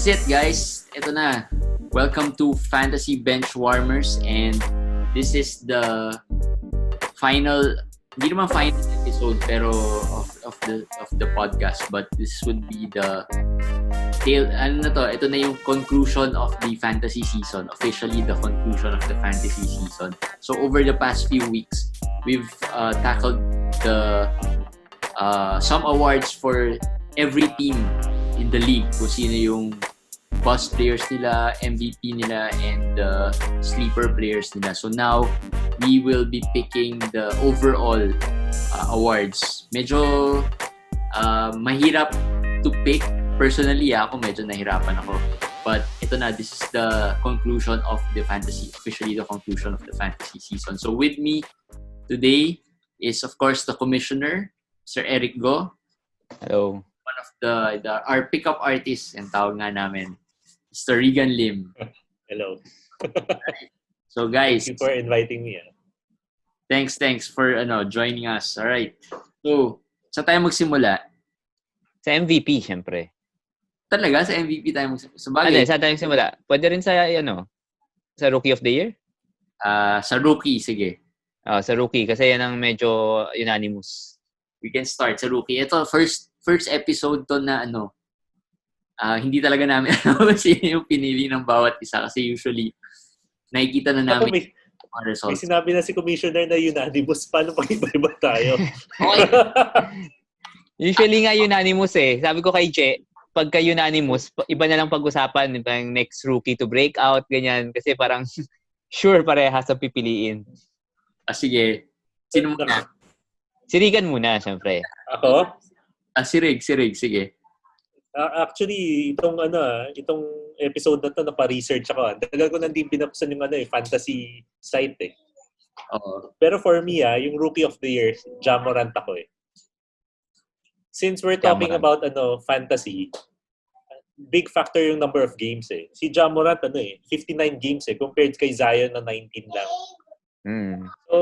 is it, guys. Ito na. Welcome to Fantasy Benchwarmers, and this is the final, hindi naman final episode pero of the podcast, but this would be the tail, ito na yung conclusion of the fantasy season, officially the conclusion of the fantasy season. So over the past few weeks, we've tackled the some awards for every team in the league, kung sino yung bust players nila, MVP nila, and sleeper players nila. So now, we will be picking the overall awards. Medyo mahirap to pick. Personally, ako medyo nahirapan ako. But ito na, this is the conclusion of the fantasy, officially the conclusion of the fantasy season. So with me today is, of course, the commissioner, Sir Eric Go. Hello. One of our pickup artists, and tawag nga namin, Mr. Regan Lim. Hello. So guys, thank you for inviting me. Thanks for joining us. All right. So, saan tayo magsimula? Sa MVP, syempre. Talaga? Sa MVP tayo magsimula? Sa bagay? Saan tayo magsimula? Pwede rin sa, sa Rookie of the Year? Sa Rookie, sige. Sa Rookie, kasi yan ang medyo unanimous. We can start sa Rookie. Ito, first episode to na hindi talaga namin sino yung pinili ng bawat isa, kasi usually nakikita na namin ang results. May sinabi na si Commissioner na unanimous. Paano pag iba-iba tayo? Okay. Usually nga unanimous eh. Sabi ko kay Je, pagka unanimous, iba na lang pag-usapan, yung next rookie to break out, ganyan. Kasi parang sure parehas ang pipiliin. Sige. Sino muna? Si Regan muna, syempre. Ako? Si Rig, sige. Actually, itong episode na to, napa-research ako. Tagal ko nandang pinapsan yung fantasy site eh. Pero for me, yung Rookie of the Year, Ja Morant ako eh. Since we're talking about fantasy, big factor yung number of games eh. Si Ja Morant 59 games eh, compared kay Zion na 19 lang. So,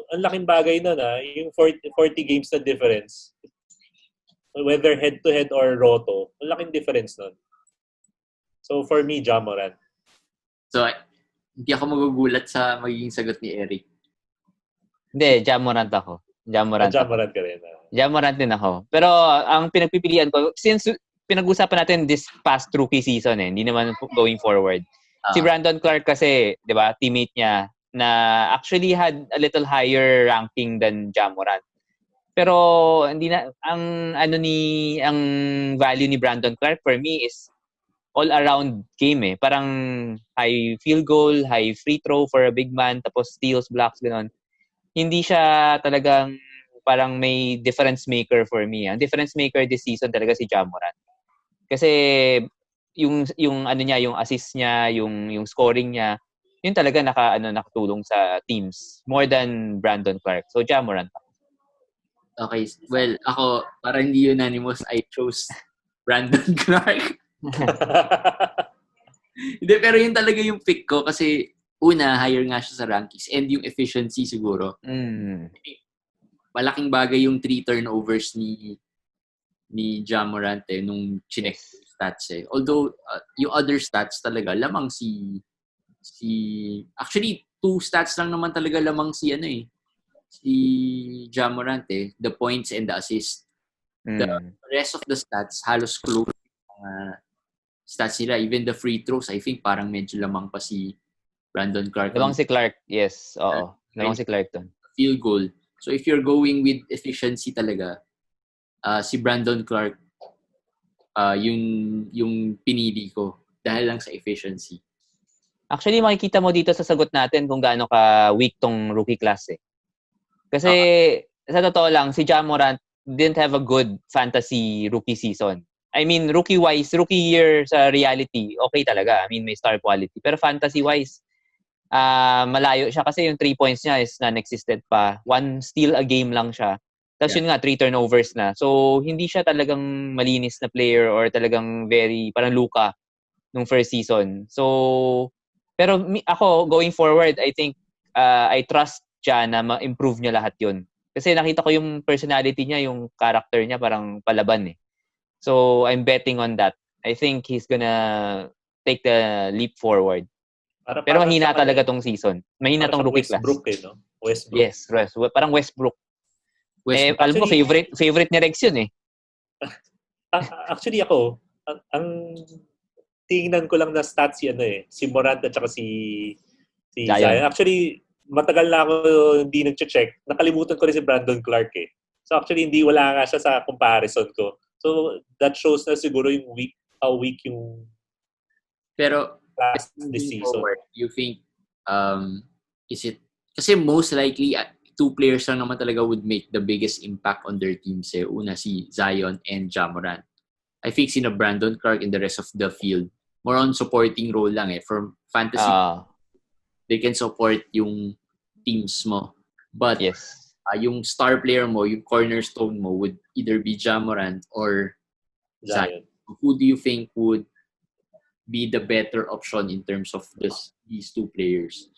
ang laking bagay na yung 40 games na difference. Whether head-to-head or roto, ang laking difference nun. So, for me, Ja Morant. So, hindi ako magugulat sa magiging sagot ni Eric. Hindi, Ja Morant ako. Ja Morant ka rin. Ja Morant din ako. Pero, ang pinagpipilian ko, since pinag-usapan natin this past rookie season hindi naman going forward. Si Brandon Clark kasi, di ba, teammate niya, na actually had a little higher ranking than Ja Morant. Pero hindi na ang value ni Brandon Clark for me is all around game eh. Parang high field goal, high free throw for a big man, tapos steals, blocks, gano'n. Hindi siya talagang parang may difference maker for me. Ang difference maker this season talaga si Ja Morant. Kasi yung niya, yung assist niya, yung scoring niya, yun talaga nakatulong sa teams more than Brandon Clark. So Ja Morant. Okay. Well, ako, para hindi unanimous, I chose Brandon Clark. Hindi, pero yun talaga yung pick ko kasi una, higher nga siya sa rankings and yung efficiency siguro. Malaking bagay yung 3 turnovers ni Ja Morant nung chinek stats eh. Although, yung other stats talaga, lamang si actually, 2 stats lang naman talaga lamang si Ja Morant the points and the assist. The rest of the stats halos close stats nila. Even the free throws, I think parang medyo lamang pa si Brandon Clark. Lamang si Clark, yes. Oo. Lamang si Clark doon. Field goal. So if you're going with efficiency talaga, si Brandon Clark yung pinili ko dahil lang sa efficiency. Actually, makikita mo dito sa sagot natin kung gaano ka weak tong rookie class eh. Kasi sa totoo lang, si Ja Morant didn't have a good fantasy rookie season. I mean, rookie-wise, rookie year sa reality, okay talaga. I mean, may star quality. Pero fantasy-wise, malayo siya kasi yung 3 points niya is non-existent pa. 1 steal a game lang siya. Tapos yun nga, 3 turnovers na. So, hindi siya talagang malinis na player or talagang parang Luka nung first season. So, pero ako, going forward, I think, I trust Ja na ma-improve niya lahat yun. Kasi nakita ko yung personality niya, yung character niya parang palaban eh. So, I'm betting on that. I think he's gonna take the leap forward. Pero Para mahina siyang talaga tong season. Mahina para tong siyang rookie class. Westbrook no? Westbrook. Yes, parang Westbrook. Alam mo, Actually, favorite ni Rex yun eh. Actually ako, ang tingnan ko lang na stats si Morant at saka si Zion. Actually, matagal na ako hindi nag-check. Nakalimutan ko rin si Brandon Clark eh. So actually, wala nga siya sa comparison ko. So that shows na siguro yung how weak yung pero class this season. Forward, you think, is it, kasi most likely, two players lang naman talaga would make the biggest impact on their teams eh. Una si Zion and Ja Morant. I think sina Brandon Clark and the rest of the field, more on supporting role lang eh. From fantasy, they can support yung teams mo. But yes. Yung star player mo, yung cornerstone mo would either be Ja Morant or Zion. Who do you think would be the better option in terms of these two players?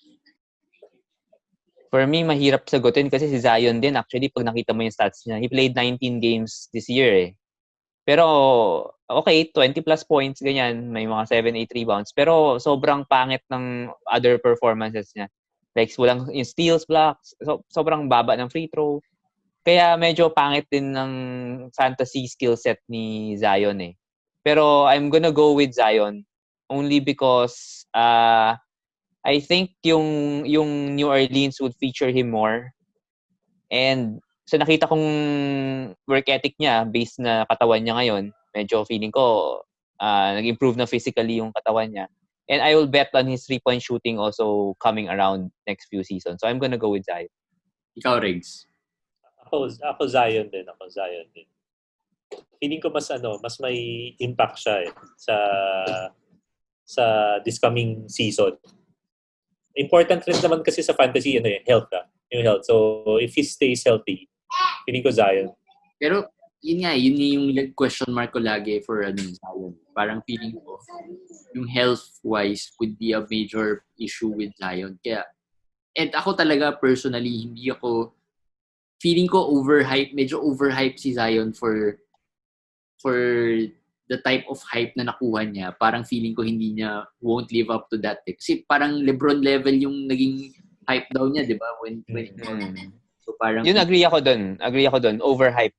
For me, mahirap sagutin kasi si Zion din, actually, pag nakita mo yung stats niya, he played 19 games this year eh. Pero, okay, 20 plus points, ganyan, may mga 7-8 rebounds. Pero, sobrang pangit ng other performances niya. Like, walang yung steals, blocks, sobrang baba ng free throw. Kaya medyo pangit din ng fantasy skill set ni Zion eh. Pero, I'm gonna go with Zion only because, I think yung New Orleans would feature him more. And so nakita kong work ethic niya based na katawan niya ngayon, medyo feeling ko nag-improve na physically yung katawan niya. And I will bet on his 3-point shooting also coming around next few seasons. So I'm gonna go with Zion. Ikaw, Riggs? Ako Zion din. Feeling ko mas may impact siya eh, sa this coming season. Important rin naman kasi sa fantasy health yung health. So if he stays healthy, feeling ko Zion. Pero yun yung question mark ko lagi for Zion. Parang feeling ko yung health wise would be a major issue with Zion. Kaya and ako talaga personally feeling ko medyo overhype si Zion for the type of hype na nakuha niya. Parang feeling ko hindi niya won't live up to that. Kasi parang LeBron level yung naging hype daw niya, di ba? When So parang yun, agree ako dun. Overhype.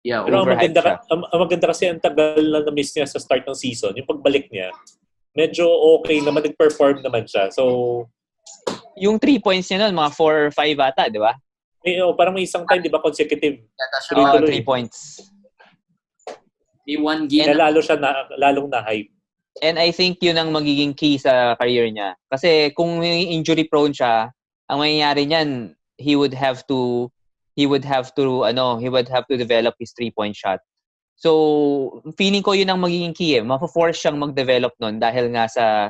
Yeah, pero overhype siya. Ang maganda kasi ang tagal na na-miss niya sa start ng season. Yung pagbalik niya, medyo okay naman, nag-perform naman siya. So, yung 3 points niya nun, mga 4 or 5 ata, di ba? Parang may isang time, di ba, consecutive. 3 points. May one game. Lalo siya lalong na-hype. And I think yun ang magiging key sa career niya. Kasi kung injury prone siya, ang mangyayari niyan, he would have to develop his 3-point shot. So, feeling ko yun ang magiging key eh. Mapo-force siyang mag-develop nun dahil nga sa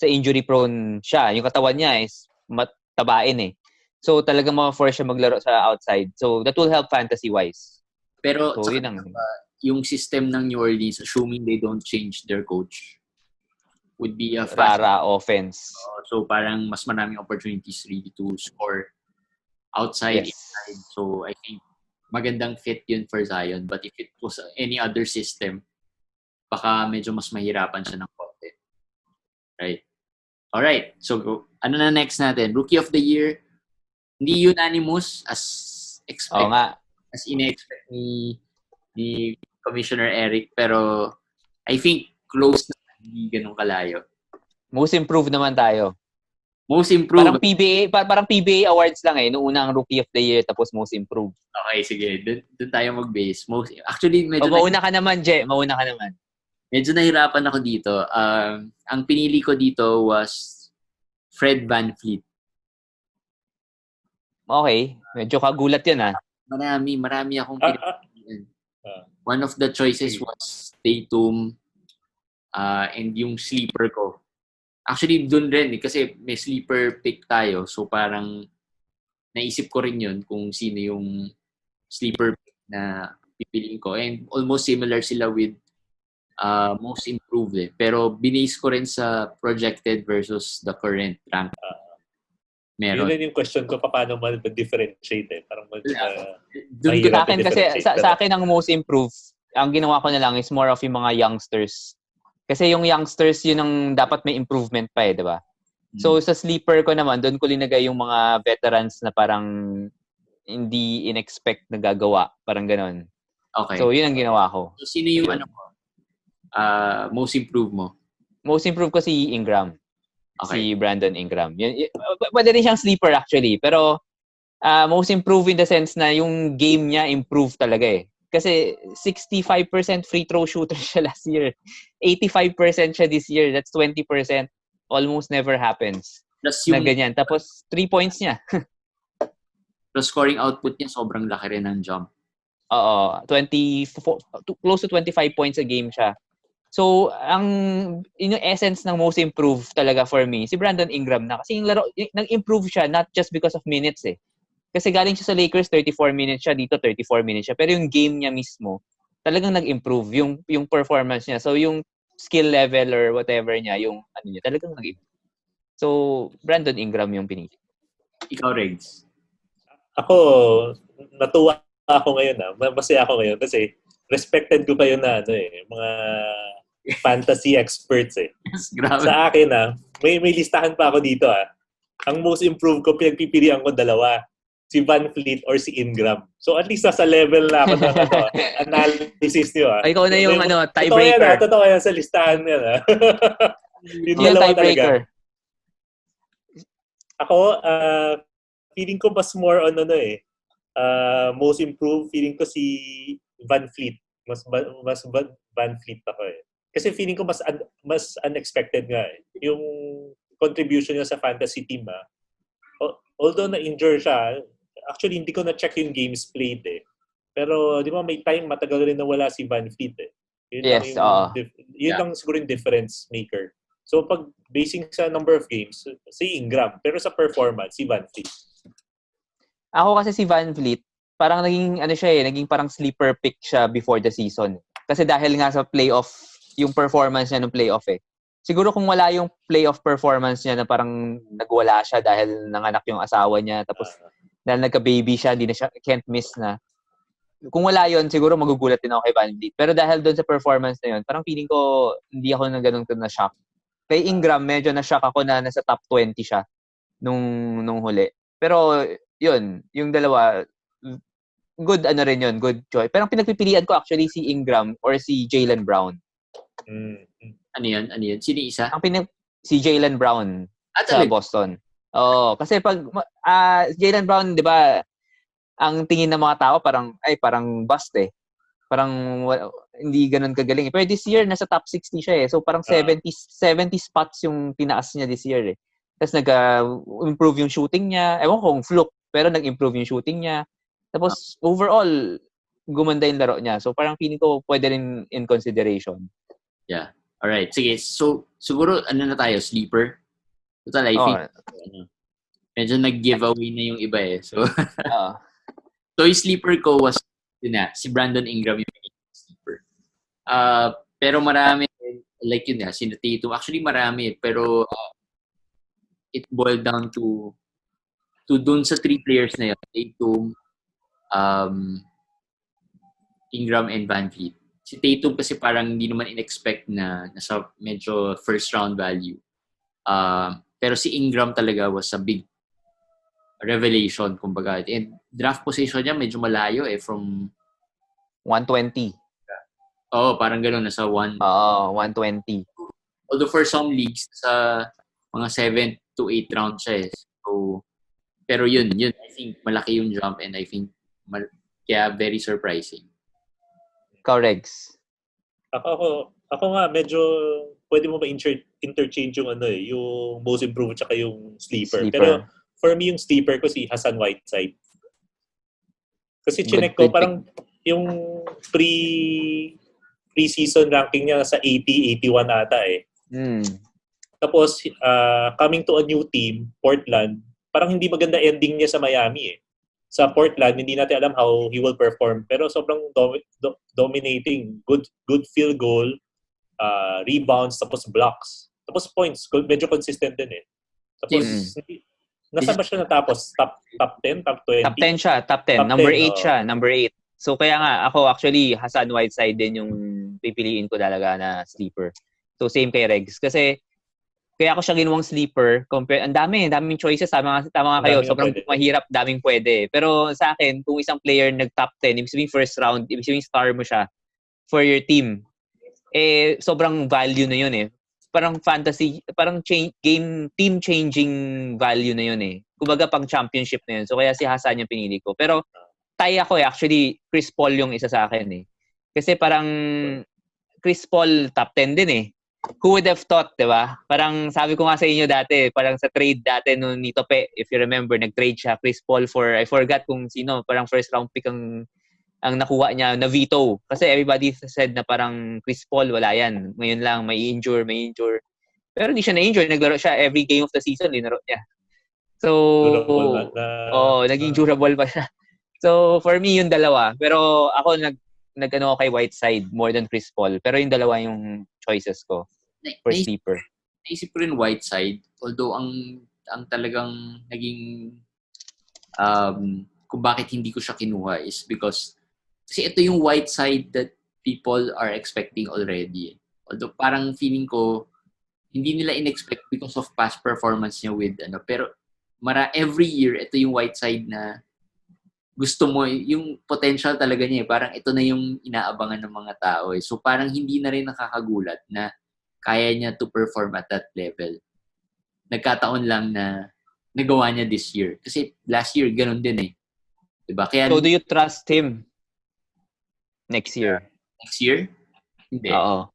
injury prone siya. Yung katawan niya is matabain eh. So, talagang mapo-force siya maglaro sa outside. So, that will help fantasy-wise. Pero, so, yun ang yung system ng New Orleans, assuming they don't change their coach, would be a rara offense. So parang mas maraming opportunities really to score outside, inside. So I think magandang fit yun for Zion. But if it was any other system, baka medyo mas mahirapan siya ng konti. Right? Alright. So ano na next natin? Rookie of the Year. Hindi unanimous as expected. Oo nga. As ina-expect ni Commissioner Eric, pero I think close na, hindi ganun kalayo. Most improved naman tayo. Most improved. Parang PBA awards lang eh. Noong unang Rookie of the Year tapos most improved. Okay, sige. Doon tayo mag-base. Actually, medyo mauna ka naman, Je. Mauna ka naman. Medyo nahirapan ako dito. Ang pinili ko dito was Fred VanVleet. Okay. Medyo kagulat yun ah. Marami akong pinili. One of the choices was Tatum and yung sleeper ko. Actually, dun rin kasi may sleeper pick tayo. So parang naisip ko rin yun kung sino yung sleeper pick na pipiliin ko. And almost similar sila with most improved eh. Pero binase ko rin sa projected versus the current rank. Meron. Yun yung question ko, paano mag-differentiate eh. Parang sa akin kasi, sa akin ang most improved, ang ginawa ko na lang is more of yung mga youngsters. Kasi yung youngsters, yun ang dapat may improvement pa di ba? So, sa sleeper ko naman, doon ko linagay yung mga veterans na parang hindi in-expect na gagawa. Parang ganon. Okay. So, yun ang ginawa ko. So, sino yung most improved mo? Most improved ko si Ingram. Okay. Si Brandon Ingram. Pwede rin siyang sleeper actually. Pero, most improved in the sense na yung game niya improved talaga Kasi 65% free throw shooter siya last year. 85% siya this year. That's 20%. Almost never happens. Na ganyan. Tapos, 3 points niya. Plus scoring output niya, sobrang laki rin ng jump. Oo. Close to 25 points a game siya. So, yung essence ng most improved talaga for me, si Brandon Ingram na. Kasi yung laro, nag-improve siya not just because of minutes Kasi galing siya sa Lakers, 34 minutes siya. Dito, 34 minutes siya. Pero yung game niya mismo, talagang nag-improve yung performance niya. So, yung skill level or whatever niya, yung niya, talagang nag-improve. So, Brandon Ingram yung pinili. Ikaw, Regs? Ako, natuwa ako ngayon Masaya ako ngayon kasi respected ko kayo na mga fantasy experts Yes, grabe. Sa akin may listahan pa ako dito Ang most improved ko, pinagpipilian ko dalawa. Si Van Fleet or si Ingram. So at least nasa level na ako ng analysis niyo Ay, ikaw na yung tiebreaker. Totoo yan sa listahan niya Yung dalawa tiebreaker. Ako, feeling ko mas more on most improved, feeling ko si Van Fleet. Mas Van Fleet ako Kasi feeling ko mas unexpected nga yung contribution niya sa fantasy team although na-injure siya, actually hindi ko na-check yung games played Pero di ba may time matagal rin nawala si Van Fleet Yun lang siguro yung difference maker. So pag basing sa number of games, si Ingram, pero sa performance, si Van Fleet. Ako kasi si Van Fleet, parang naging naging parang sleeper pick siya before the season. Kasi dahil nga sa playoff, yung performance niya ng playoff Siguro kung wala yung playoff performance niya na parang nagwala siya dahil nanganak yung asawa niya, tapos dahil nagka-baby siya, hindi na siya, can't miss na. Kung wala yon siguro magugulat din ako kay Van Vliet. Pero dahil doon sa performance na yon parang feeling ko hindi ako na ganun na-shock. Kay Ingram, medyo na-shock ako na nasa top 20 siya nung huli. Pero yun, yung dalawa, good rin yun, good choice. Pero ang pinagpipilian ko actually si Ingram or si Jaylen Brown. Ano yun? Sino isa? Si Jaylen Brown sa Boston. Oo, kasi pag Jaylen Brown, 'di ba, ang tingin ng mga tao parang bust Parang hindi ganoon kagaling. Pero this year nasa top 60 siya So parang 70 spots yung tinaas niya this year Tapos nag-improve yung shooting niya. Ewan ko kung fluke, pero nag-improve yung shooting niya. Tapos overall gumanda yung laro niya. So parang feeling ko pwede rin in consideration. Yeah. Alright. Sige. So, siguro, na tayo? Sleeper? Total, I think, medyo nag-giveaway na yung iba So, so yung sleeper ko was, si Brandon Ingram yung sleeper. Pero marami, like yun si Tatum. Actually, marami. Pero, it boiled down to dun sa 3 players na yun. Tatum, Ingram, and Van Vliet. Si Tatum kasi parang hindi naman in-expect na nasa medyo first round value. Pero si Ingram talaga was a big revelation, kumbaga. And draft position niya medyo malayo from 120. Parang gano'n, nasa 1. 120. Although for some leagues, sa mga 7 to 8 round siya So, pero yun, I think malaki yung jump and I think kaya very surprising. Correct. Ako nga, medyo pwede mo ba interchange yung yung most improved tsaka yung sleeper. Pero for me, yung sleeper ko si Hassan Whiteside. Kasi chinek ko, parang yung pre-season ranking niya sa 80, 81 ata Tapos, coming to a new team, Portland, parang hindi maganda ending niya sa Miami Sa Portland, hindi natin alam how he will perform. Pero sobrang dominating. Good field goal, rebounds, tapos blocks. Tapos points. Medyo consistent din Tapos, nasa ba siya natapos? Top 10? Top 20? Top 10 siya. Top 10. Number 8 siya. Number 8. So kaya nga ako actually Hassan Whiteside din yung pipiliin ko talaga na sleeper. So same kay Regs kasi kaya ako siya ginawang sleeper compare ang daming choices tama nga kayo. Sobrang mahirap, daming pwede. Pero sa akin kung isang player nag top 10, ibig sabihin first round, ibig sabihin star mo siya for your team. Sobrang value na yun eh. Parang fantasy, parang team changing value na yun eh. Kumbaga pang championship na yun. So kaya si Hassan yung pinili ko. Pero tie ako actually Chris Paul yung isa sa akin eh. Kasi parang Chris Paul top 10 din eh. Who would have thought, di ba? Parang sabi ko nga sa inyo dati, parang sa trade dati nung ni Tope, if you remember, nag-trade siya Chris Paul for, I forgot kung sino, parang first round pick ang nakuha niya na veto. Kasi everybody said na parang Chris Paul, wala yan. Ngayon lang, may injure. Pero hindi siya na-injure. Naglaro siya every game of the season, linaro niya. So, naging durable pa siya. So, for me, yung dalawa. Pero ako, nag-ano kay Whiteside more than Chris Paul. Pero yung dalawa yung choices ko for sleeper. Naisip ko rin Whiteside. Although, ang talagang naging kung bakit hindi ko siya kinuha is because kasi ito yung Whiteside that people are expecting already. Although parang feeling ko hindi nila in-expect because of past performance niya with pero every year ito yung Whiteside na gusto mo yung potential talaga niya parang ito na yung inaabangan ng mga tao eh. So parang hindi na rin nakakagulat na kaya niya to perform at that level. Nagkataon lang na nagawa niya this year. Kasi last year ganun din eh. Diba? Kaya, so do you trust him next year? Next year? Hindi. Oo.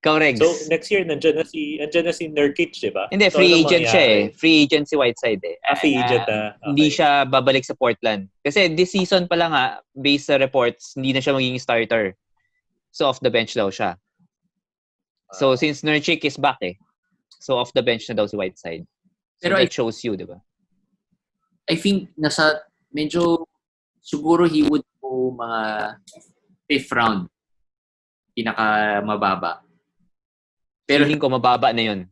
Ikaw, Regs. So, next year, nandiyan na si Nurkic, diba? Hindi, free agent siya eh. Free agent si Whiteside eh. Free agent Okay. Hindi siya babalik sa Portland. Kasi this season pa lang based sa reports, hindi na siya magiging starter. So, off the bench daw siya. So, since Nurkic is back eh. So, off the bench na daw si Whiteside. So, pero that shows you, diba? I think medyo siguro he would go mga 5th round. Pinaka mababa. Pero feeling ko mababa na yun.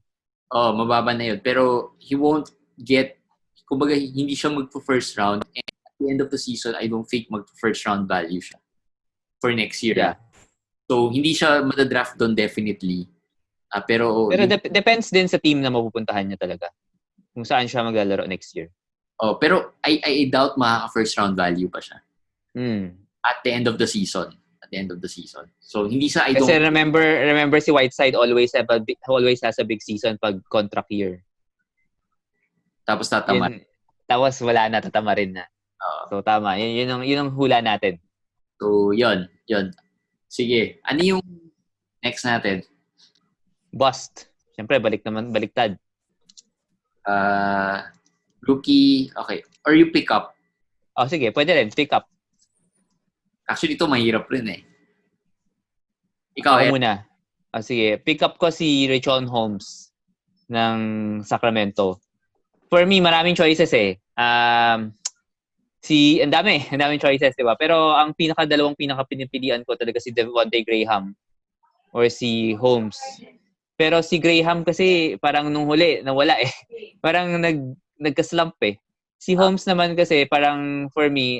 Mababa na yun. Pero he won't get, kumbaga hindi siya magpo-first round. And at the end of the season, I don't think magpo-first round value siya for next year. Yeah. So, hindi siya madadraft doon definitely. Pero depends din sa team na mapupuntahan niya talaga. Kung saan siya maglalaro next year. Pero I doubt makaka-first round value pa siya. At the end of the season. So, hindi sa Kasi remember si Whiteside always has a big season pag contract year. Tapos tatama. Tapos wala na, tatama rin na. So, tama. Yun ang hula natin. So, yun. Sige. Ano yung next natin? Bust. Siyempre, baliktad. Rookie. Okay. Or you pick up. Sige. Pwede rin. Pick up. Actually, ito mahirap rin eh. Ikaw Ako muna. Sige. Pick up ko si Richaun Holmes ng Sacramento. For me, maraming choices eh. Ang daming choices, di ba? Pero ang dalawang pinipilian ko talaga si Devontae Graham or si Holmes. Pero si Graham kasi parang nung huli, nawala eh. Parang nagka-slump eh. Si Holmes naman kasi parang for me,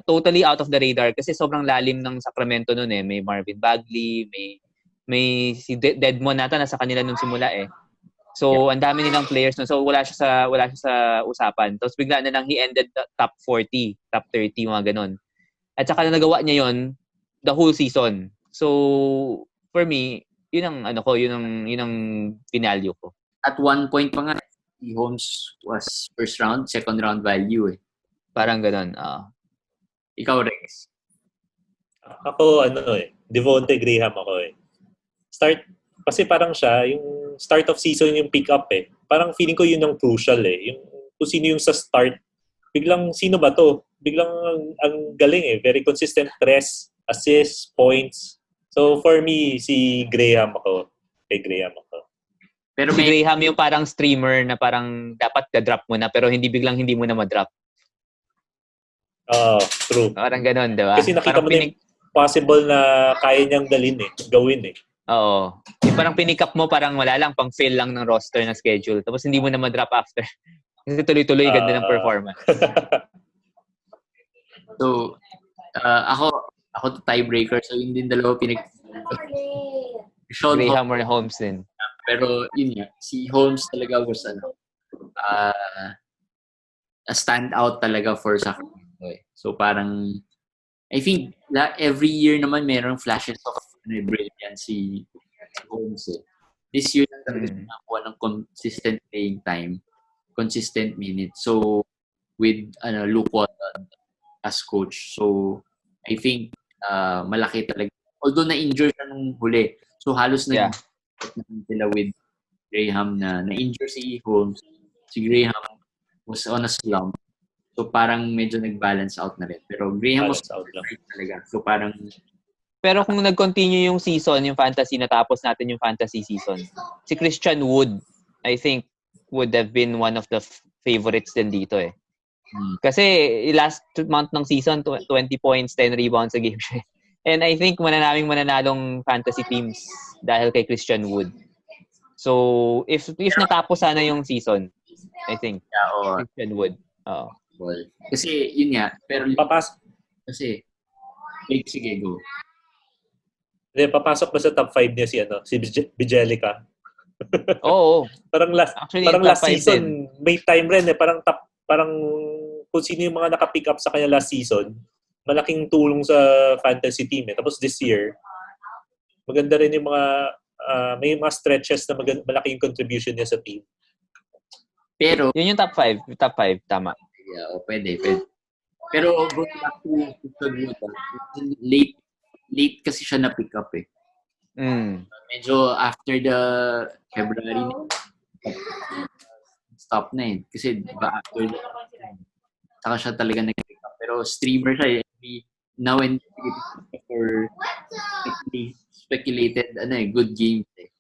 totally out of the radar kasi sobrang lalim ng Sacramento noon eh. May Marvin Bagley, may si Dedmon nata nasa kanila nung simula eh. So, ang dami nilang players nun. So, wala siya sa usapan. Tapos bigla na lang he ended top 40, top 30, mga ganun. At saka na nagawa niya yon the whole season. So, for me, yun ang pinalyo ko. At one point pa nga, si Holmes was first round, second round value eh. Parang ganun. Ikaw, Rex? Ako, Devontae Graham ako eh. Kasi parang siya, yung start of season yung pick up eh. Parang feeling ko yun ang crucial eh. Yung kung sino yung sa start, biglang sino ba to? Biglang ang galing eh. Very consistent press, assists, points. So for me, si Graham ako. Kay Graham ako. Pero si Graham yung parang streamer na parang dapat ka-drop mo na pero hindi mo na ma-drop. True. Parang ganun, diba? Kasi nakita mo din possible na kaya niyang gawin eh. Oo. Yung parang pinikap mo, parang wala lang, pang fail lang ng roster na schedule. Tapos hindi mo na ma-drop after. Kasi tuloy-tuloy, ganda ng performance. So, ako to tiebreaker. So, yun din dalawa Sean Holmes. Graham or Holmes din. Pero, yun nga. Si Holmes talaga was, a standout talaga for Sacramento. So, parang, I think, every year naman merong flashes of brilliance si Holmes. This year lang talaga siya nakakuha ng consistent playing time, consistent minutes. So, with Luke Walton as coach. So, I think malaki talaga. Although na-injure siya nung huli. So, halos sila with Graham na-injure si Holmes. Si Graham was on a slump. So, parang medyo nag-balance out na rin. Pero Graham was talaga. So, parang pero kung nag-continue yung season, yung fantasy, natapos natin yung fantasy season, si Christian Wood, I think, would have been one of the favorites din dito eh. Kasi last month ng season, 20 points, 10 rebounds a game siya. And I think mananalong fantasy teams dahil kay Christian Wood. So, if natapos sana yung season, I think, Christian Wood. Kasi, yun nga, pero kasi, sige, go. Papasok ba sa top 5 niya si Bijelica? Oo. Parang last season, may time rin parang kung sino yung mga naka-pick up sa kanya last season, malaking tulong sa fantasy team. Tapos this year, maganda rin yung may mga stretches na malaking contribution niya sa team. Pero, yun yung top 5, tama. Yeah, pwede. Pero, going back to late kasi siya na-pick up eh. Medyo after the February stop na eh. Kasi diba after saka siya talaga nag-pick up. Pero streamer siya eh. Now and for speculated good games eh.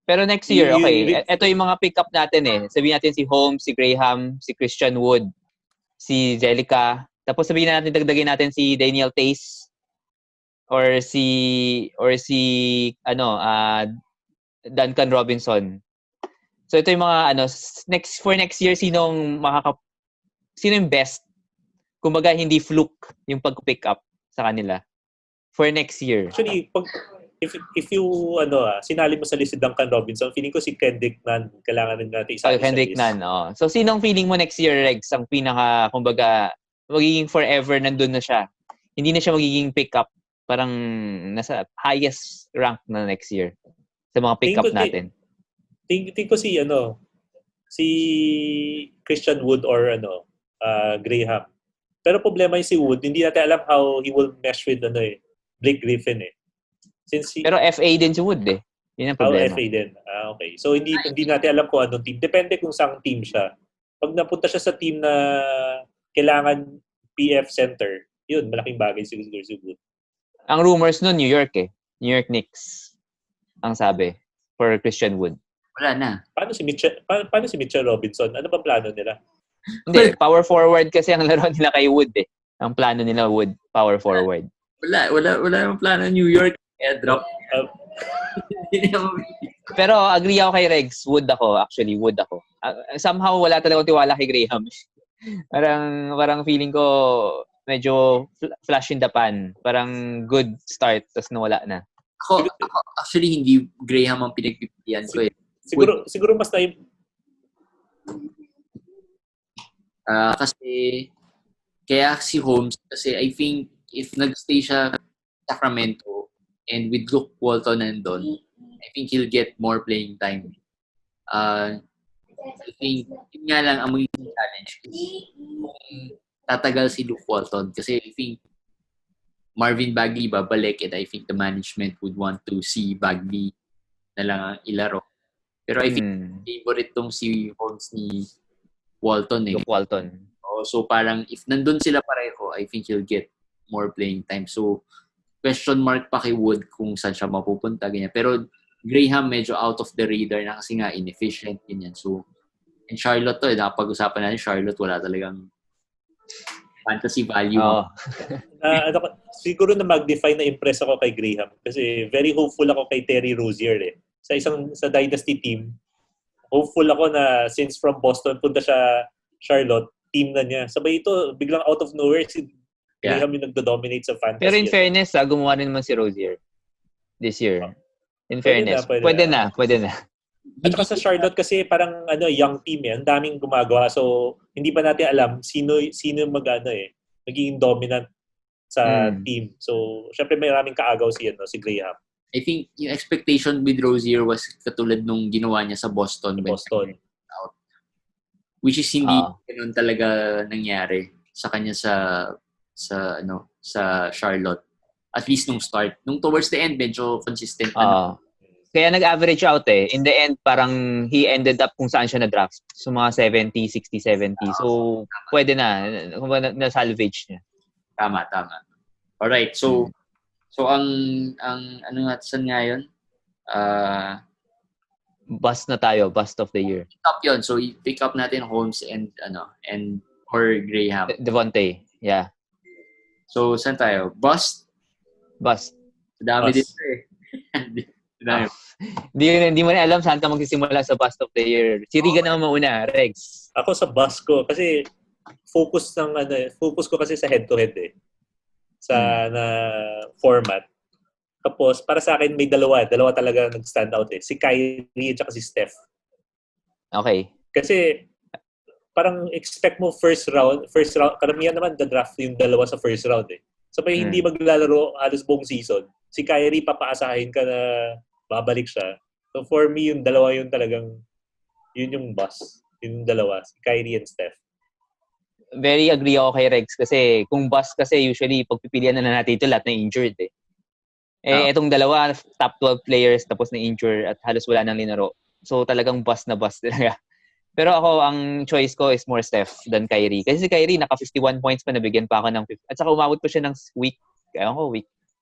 Pero next year, okay. Ito yung mga pick up natin eh. Sabihin natin si Holmes, si Graham, si Christian Wood, si Jelica. Tapos sabihin natin, dagdagin natin si Daniel Tace. Or si Duncan Robinson. So ito yung mga for next year sino yung best? Kumbaga hindi fluke yung pag-pick up sa kanila for next year. Actually, if you sinali mo sa list si Duncan Robinson, feeling ko si Kendrick Nunn kailangan din natin isali Kendrick Nunn, So sinong feeling mo next year, Regs, ang pinaka kumbaga magiging forever nandun na siya. Hindi na siya magiging pick up. Parang nasa highest rank na next year sa mga pick-up natin. Think ko si Christian Wood or Graham. Pero problema yung si Wood, hindi natin alam how he will mesh with Blake Griffin eh. Pero FA din si Wood eh. Yun ang problema. FA din. Okay. So hindi natin alam kung anong team. Depende kung saan team siya. Pag napunta siya sa team na kailangan PF center, yun, malaking bagay siguro si Wood. Ang rumors nun, New York eh. New York Knicks. Ang sabi. For Christian Wood. Wala na. Paano si Mitchell Robinson? Ano ba plano nila? Hindi. Power forward kasi ang laro nila kay Wood eh. Ang plano nila Wood. Power forward. Wala yung plano New York. Airdrop. Pero agree ako kay Regs. Wood ako. Actually, Wood ako. Somehow wala talagang tiwala kay Graham. Parang feeling ko medyo flash in the pan. Parang good start, tapos nawala na. Ako actually, hindi Graham ang pinagpipilian ko eh. Siguro mas na kasi, kaya si Holmes, kasi I think if nag-stay siya sa Sacramento and with Luke Walton nandun, I think he'll get more playing time. I think, yun nga lang ang magiging challenge. Kung tatagal si Luke Walton kasi I think Marvin Bagley babalik and I think the management would want to see Bagley na lang ang ilaro. Pero I think favorite tong si Holmes ni Walton eh. Luke Walton. So parang if nandun sila pareho, I think he'll get more playing time. So question mark pa kay Wood kung saan siya mapupunta ganyan. Pero Graham medyo out of the radar na kasi nga inefficient ganyan. So in Charlotte to, napag-usapan natin Charlotte wala talagang fantasy value. Siguro na mag-define na impress ako kay Graham kasi very hopeful ako kay Terry Rozier eh. Sa dynasty team, hopeful ako na since from Boston punta siya Charlotte, team na niya. Sabay ito, biglang out of nowhere si Graham yung nagdo-dominate sa fantasy. Pero in fairness, gumawa rin naman si Rozier this year. In fairness, pwede na. At saka sa Charlotte kasi parang young team eh. Ang daming gumagawa. So, hindi pa natin alam sino magiging dominant sa team. So, syempre may maraming kaagaw si Graham. I think yung expectation with Rozier was katulad nung ginawa niya sa Boston. Out. Which is hindi ganun talaga nangyari sa kanya sa Charlotte. At least nung start. Nung towards the end, medyo consistent na. Kaya nag-average out eh. In the end, parang he ended up kung saan siya na-draft. So mga 70, 60, 70. So, pwede na. Na-salvage niya. Tama. Alright, so ang ano natin ngayon? Bust na tayo. Bust of the year. Top yun. So, pick up natin Holmes and or Graham. Devontae. Yeah. So, saan tayo? Bust? Dami dito eh. Dami. Hindi mo na alam saan ka magsisimula sa bust of the year. Si Riga naman mauna, Rex. Ako sa bust ko kasi focus ko kasi sa head-to-head eh. Sa na format. Tapos para sa akin may dalawa talaga nag-stand out eh. Si Kyrie at si Steph. Okay. Kasi parang expect mo first round, karamihan naman the-draft yung dalawa sa first round eh. So pag hindi maglalaro halos buong season, si Kyrie papaasahin ka na babalik siya. So for me, yung dalawa yun talagang, yun yung bust. Yung dalawa, si Kyrie and Steph. Very agree ako kay Rex kasi kung bust kasi usually pagpipilian na natin ito lahat na injured eh. Itong dalawa, top 12 players tapos na injured at halos wala nang linaro. So talagang bust na bust talaga. Pero ako, ang choice ko is more Steph than Kyrie. Kasi si Kyrie, naka 51 points pa, nabigyan pa ako ng 50. At saka umabot pa siya ng week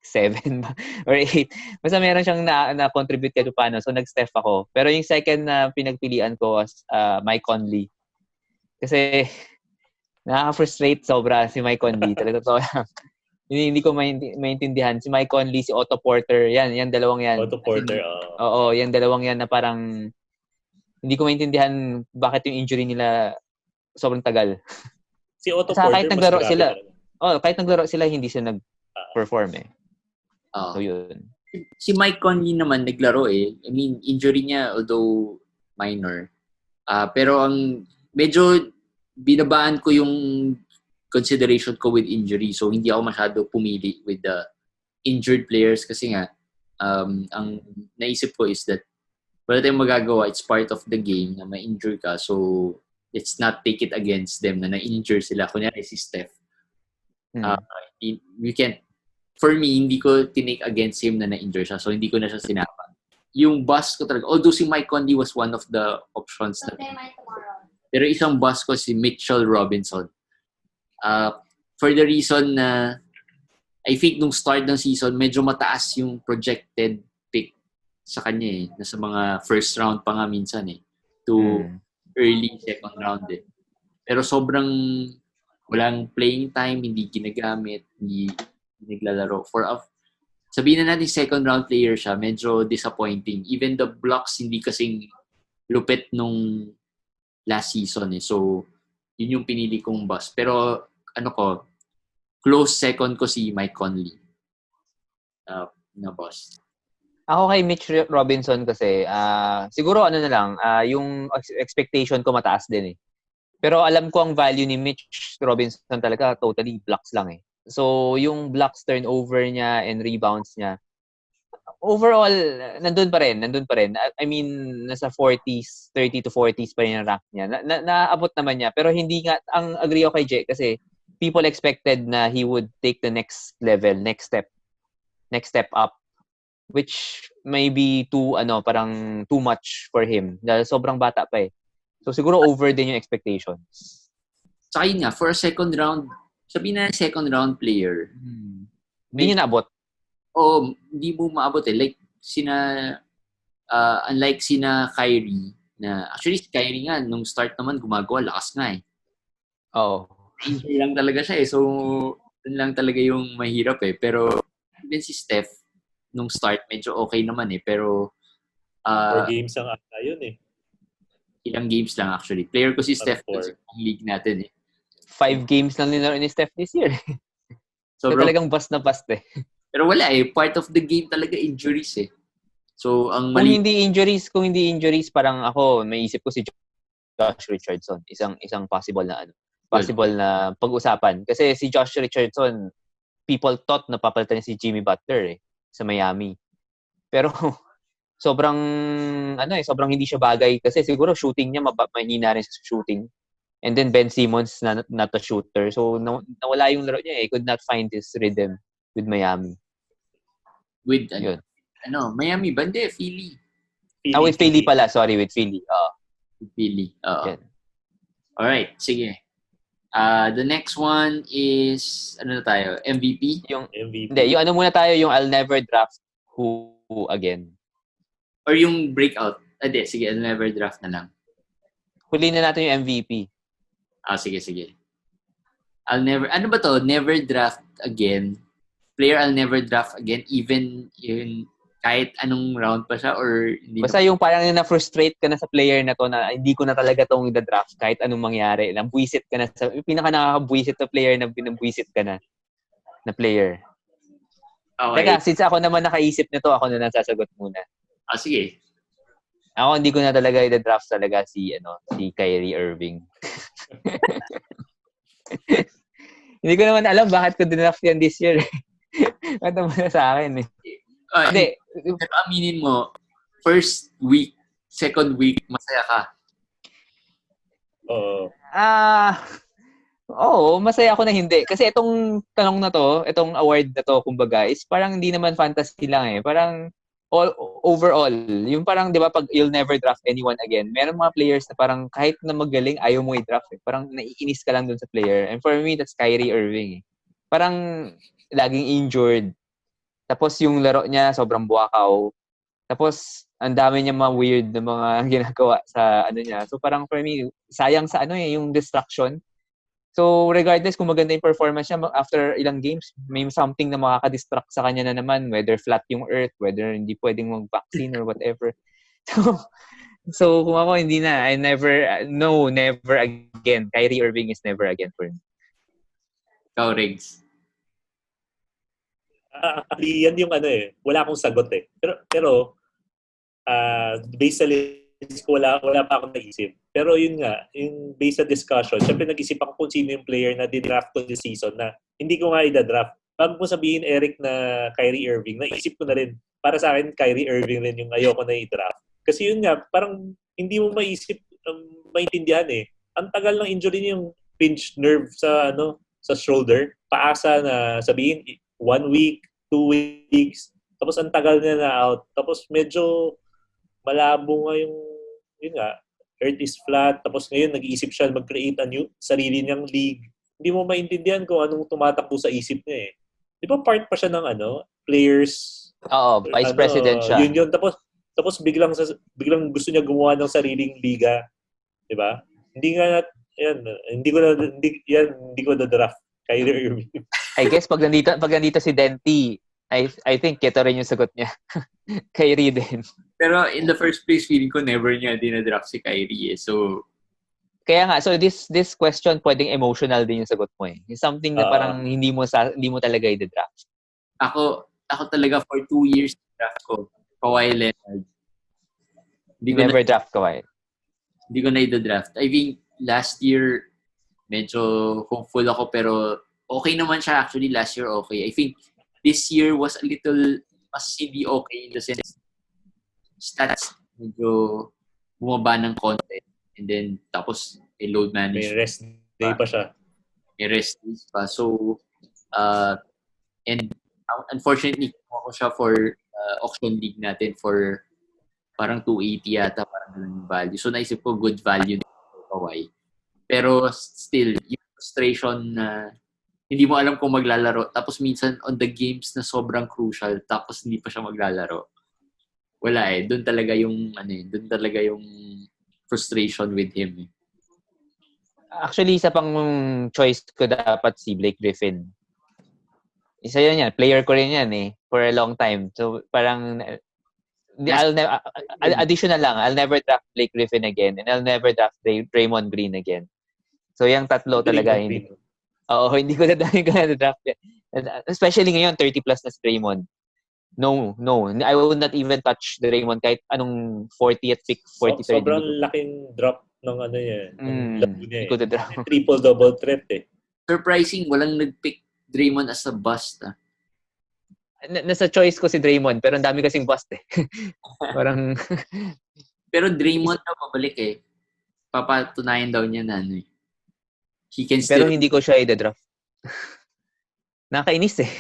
7 or 8. Basta meron siyang na-contribute kahit paano. So, nag-Steph ako. Pero yung second na pinagpilian ko was Mike Conley. Kasi, nakaka-frustrate sobra si Mike Conley. Talaga to. Hindi ko maintindihan. Si Mike Conley, si Otto Porter, yan dalawang yan. Otto Porter, Oo, yan dalawang yan na parang hindi ko maintindihan bakit yung injury nila sobrang tagal. Si Otto Porter, kahit naglaro sila, kahit naglaro sila, hindi sila nag-perform eh. So, yun. Si Mike Conley naman naglaro eh. I mean, injury niya, although minor. Pero ang medyo binabaan ko yung consideration ko with injury. So, hindi ako masyado pumili with the injured players kasi nga, ang naisip ko is that wala tayong magagawa. It's part of the game na ma-injure ka. So, let's not take it against them na na-injure sila. Kunyari si Steph. We can't, for me, hindi ko tinake against him na na-injure siya. So, hindi ko na siya sinapa. Yung bust ko talaga, although si Mike Conley was one of the options. Pero isang bust ko si Mitchell Robinson. For the reason na I think nung start ng season, medyo mataas yung projected pick sa kanya eh. Nasa mga first round pa nga minsan eh. To early second round eh. Pero sobrang walang playing time, hindi ginagamit, hindi naglalaro. Sabihin na natin second round player siya, medyo disappointing. Even the blocks, hindi kasing lupit nung last season eh. So, yun yung pinili kong bust. Pero, close second ko si Mike Conley na bust. Ako kay Mitch Robinson kasi, siguro yung expectation ko mataas din eh. Pero alam ko ang value ni Mitch Robinson talaga totally blocks lang eh. So, yung blocks, turnover niya, and rebounds niya, overall, nandun pa rin. I mean, nasa 40s, 30 to 40s pa rin ang rank niya. Naabot naman niya. Pero hindi nga, ang agree ako kay Jay kasi people expected na he would take the next level, next step up, which may be parang too much for him. Dahil sobrang bata pa eh. So, siguro over din yung expectations. Saka yun nga, for a second round, sabihin na second round player. Hindi niya naabot. Hindi mo maabot eh. Like, unlike sina Kyrie, na actually si Kyrie nga, nung start naman, gumagawa, lakas nga eh. Oo. Injury lang talaga siya eh. So, yun lang talaga yung mahirap eh. Pero, even si Steph, nung start, medyo okay naman eh. Pero, 4 games ang ata yun eh. Ilang games lang actually. Player ko si Steph sa league natin eh. 5 games lang nilaro ni Steph this year. So talagang bust na bust eh. Pero wala eh. Part of the game talaga injuries eh. So, ang Kung mali... hindi injuries, parang ako, may isip ko si Josh Richardson. Isang possible na na pag-usapan. Kasi si Josh Richardson, people thought na papalitan si Jimmy Butler eh, sa Miami. Pero sobrang sobrang hindi siya bagay kasi siguro shooting niya mahina rin sa shooting. And then Ben Simmons not a shooter. So nawala yung laro niya eh. He could not find his rhythm with Miami. With Miami ba? Hindi, Philly. With Philly pala. Sorry, with Philly. With Philly. Yeah. Alright, sige. The next one is, ano na tayo? MVP? Yung MVP. Hindi, yung ano muna tayo, yung I'll never draft who again. Or yung breakout? Hindi, sige, I'll never draft na lang. Huli na natin yung MVP. Sige. I'll never, ano ba to? Never draft again. Player I'll never draft again, even kahit anong round pa siya or hindi. Basta yung parang na-frustrate ka na sa player na to na hindi ko na talaga tong i-draft kahit anong mangyari. Nabwisit ka na sa pinaka nakakabwisit na player na binabwisit ka na player. Okay. Teka, since ako naman nakaisip nito, ako na lang sasagot muna. Sige. Ako hindi ko na talaga i-draft talaga si Kyrie Irving. Hindi ko naman alam bakit ko dinaft yan this year. Ano mo na sa akin eh. Hindi. Pero aminin mo, first week, second week, masaya ka. Oo, masaya ako na hindi. Kasi itong tanong na to, itong award na to, kumbaga, is parang hindi naman fantasy lang eh. Parang overall, yung parang, di ba, pag you'll never draft anyone again, meron mga players na parang kahit na magaling, ayaw mo i-draft eh. Parang naiinis ka lang dun sa player. And for me, that's Kyrie Irving eh. Parang laging injured. Tapos yung laro niya, sobrang buwakaw. Tapos, ang dami niya mga weird na mga ginagawa sa niya. So parang for me, sayang sa yung distraction. So regardless kung maganda yung performance niya, after ilang games, may something na makaka-distract sa kanya na naman, whether flat yung earth, whether hindi pwedeng mag-vaccine or whatever. So kung ako, hindi na. Never again. Kyrie Irving is never again for me. Ikaw, Riggs. Actually, yan yung wala akong sagot eh. Pero based sa list ko, wala pa akong naisip. Pero yun nga, yung based sa discussion, syempre nag-isip ako kung sino yung player na di-draft ko this season na hindi ko nga i-draft. Bago mo sabihin, Eric, na Kyrie Irving, naisip ko na rin, para sa akin, Kyrie Irving rin yung ayoko na i-draft. Kasi yun nga, parang hindi mo maintindihan eh. Ang tagal ng injury niya, yung pinched nerve sa shoulder, paasa na sabihin, 1 week, 2 weeks, tapos ang tagal niya na out. Tapos medyo malabo nga yun nga, earth is flat, tapos ngayon nag-iisip siya mag-create a new sarili niyang league. Hindi mo maintindihan kung anong tumatakbo sa isip niya eh. Di ba part pa siya ng players? Oo, vice president siya. Yun. Tapos biglang gusto niya gumawa ng sariling liga. Di ba? Hindi ko na draft Kyrie Irving. I guess pag nandito si Denti, I think ito rin yung sagot niya. Kyrie din. Pero in the first place, feeling ko never niya dinadraft si Kyrie eh. So, kaya nga, so this question pwedeng emotional din yung sagot mo eh. It's something na parang hindi mo talaga i-draft. Ako talaga for 2 years draft ko, Kawhi Leonard. Never draft Kawhi. Hindi ko na i-draft. I think last year, medyo hopeful ako pero okay naman siya actually last year okay. I think this year was a little mas hindi okay in the sense stats medyo bumaba ng konti and then tapos load management. May rest day pa siya. May rest days pa. So and unfortunately ako siya for auction league natin for parang 280 yata parang ganun value. So naisip ko good value for Kawhi. Pero still, yung frustration na hindi mo alam kung maglalaro. Tapos minsan on the games na sobrang crucial, tapos hindi pa siya maglalaro. Wala eh. Doon talaga yung frustration with him. Actually, isa pang choice ko dapat si Blake Griffin. Isa yan. Player ko rin yan eh. For a long time. So, parang additional lang. I'll never draft Blake Griffin again and I'll never draft Draymond Green again. So, yung tatlo talaga hindi ko na draft yan. Especially ngayon, 30 plus na si Draymond. No. I will not even touch Draymond kahit anong 40th pick, 43rd. Sobrang laking drop ng ano niya. Ng laro niya Triple-double threat eh. Surprising, walang nag-pick Draymond as a bust. Nasa choice ko si Draymond, pero ang dami kasing bust eh. Parang... Pero Draymond na pabalik eh. Papatunayan daw niya na ano eh. He can still... Pero hindi ko siya i-draft. Nakakainis eh.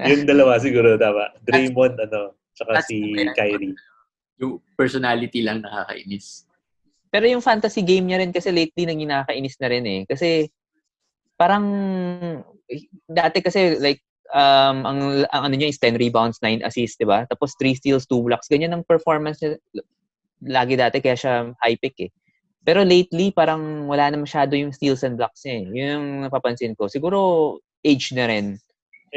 Yung dalawa siguro, tama. Draymond, tsaka si Kyrie. Yung personality lang nakakainis. Pero yung fantasy game niya rin kasi lately nang nakakainis na rin eh. Kasi parang dati kasi like ang ano niya is 10 rebounds, 9 assists, 'di ba? Tapos 3 steals, 2 blocks. Ganyan ang performance niya lagi dati kaya siya high pick eh. Pero lately parang wala na masyado yung steals and blocks niya eh. Yun yung napapansin ko. Siguro age na rin.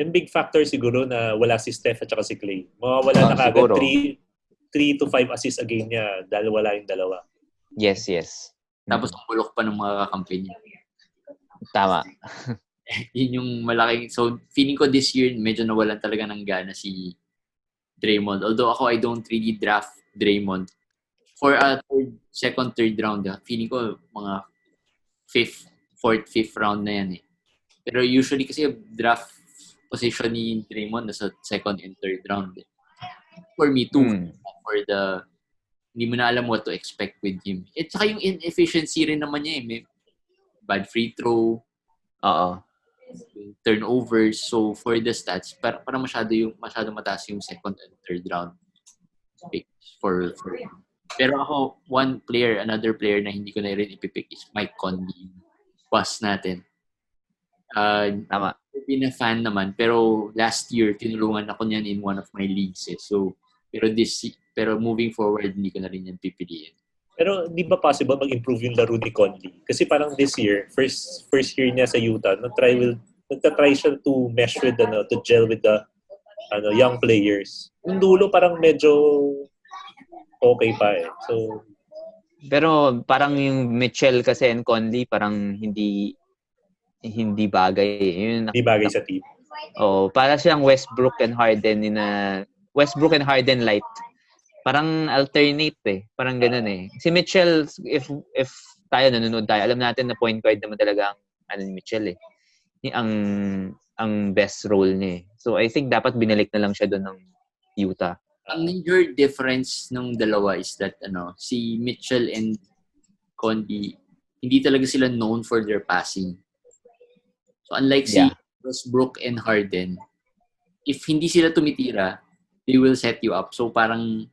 And big factor siguro na wala si Steph at saka si Clay. Mawawala na kagad 3 to 5 assists a game niya dahil wala yung dalawa. Yes. Tapos ang bulok pa ng mga kakampi niya. Tama. Yun yung malaking... So, feeling ko this year, medyo nawalan talaga ng gana si Draymond. Although ako, I don't really draft Draymond. For a second, third round, feeling ko mga 4th, 5th round na yan eh. Pero usually kasi draft position ni Draymond nasa second and third round eh. For me, too. For the... Hindi mo na alam what to expect with him. At saka yung inefficiency rin naman niya eh. May bad free throw. Turnovers. So, for the stats, para masyado mataas yung second and third round picks for him. Pero ako, another player na hindi ko na rin ipipick is Mike Conley. Bust natin. Tama. Been a fan naman. Pero last year, tinulungan ako niyan in one of my leagues eh. So, pero moving forward, hindi ko na rin yan pipiliin. Pero di ba possible mag-improve yung laro ni Conley? Kasi parang this year, first year niya sa Utah, nagtatry siya to mesh with, to gel with the young players. Yung dulo parang medyo okay pa eh. So, pero parang yung Mitchell kasi and Conley parang hindi bagay. Hindi bagay sa team. Para siyang Westbrook and Harden light. Parang alternate eh. Parang ganoon eh. Si Mitchell, if tayo nanonood tayo, alam natin na point guard naman talaga ang ni Mitchell eh. Ang best role niya eh. So I think dapat binalik na lang siya doon ng Utah. Ang major difference ng dalawa is that si Mitchell and Conley, hindi talaga sila known for their passing. So unlike si Westbrook and Harden, if hindi sila tumitira, they will set you up. So parang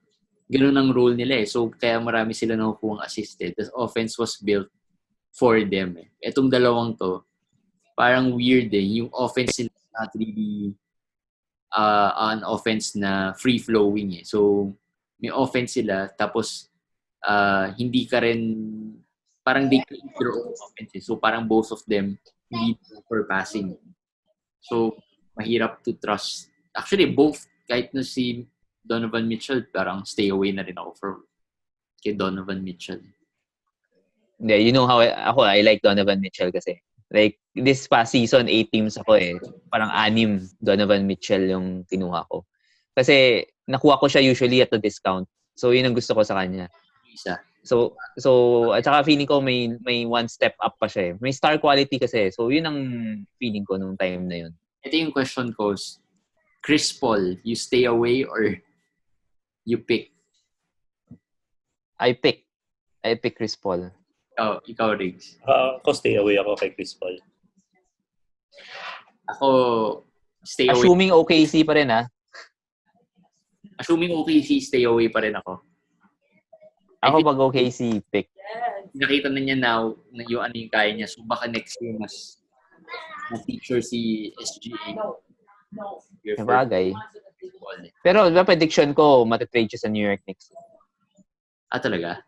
ganun ang role nila eh. So kaya marami sila nakukuhang assisted. The offense was built for them eh. Etong dalawang to, parang weird eh. Yung offense nila not really an offense na free-flowing eh. So may offense sila, tapos hindi ka rin, parang they create their own offense eh. So parang both of them need for passing. So mahirap to trust. Actually, both, kahit na si Donovan Mitchell, parang stay away na rin ako kay Donovan Mitchell. Yeah, you know how I like Donovan Mitchell kasi. Like, this past season, 8 teams ako eh. Parang 6 Donovan Mitchell yung kinuha ko. Kasi, nakuha ko siya usually at a discount. So, yun ang gusto ko sa kanya. Isa. So at saka feeling ko may one step up pa siya eh. May star quality kasi. So, yun ang feeling ko nung time na yun. Ito yung question ko. Chris Paul, you stay away or you pick? I pick Chris Paul. Ikaw, Riggs. Ako stay away ako kay Chris Paul. Ako stay away. Assuming OKC pa rin Assuming OKC, stay away pa rin ako. Ako pag OKC, pick. Nakita na niya now yung yung kaya niya. So baka next year mas feature si SGA. Sabagay. Pero diba prediction ko, matatrade siya sa New York Knicks. Talaga?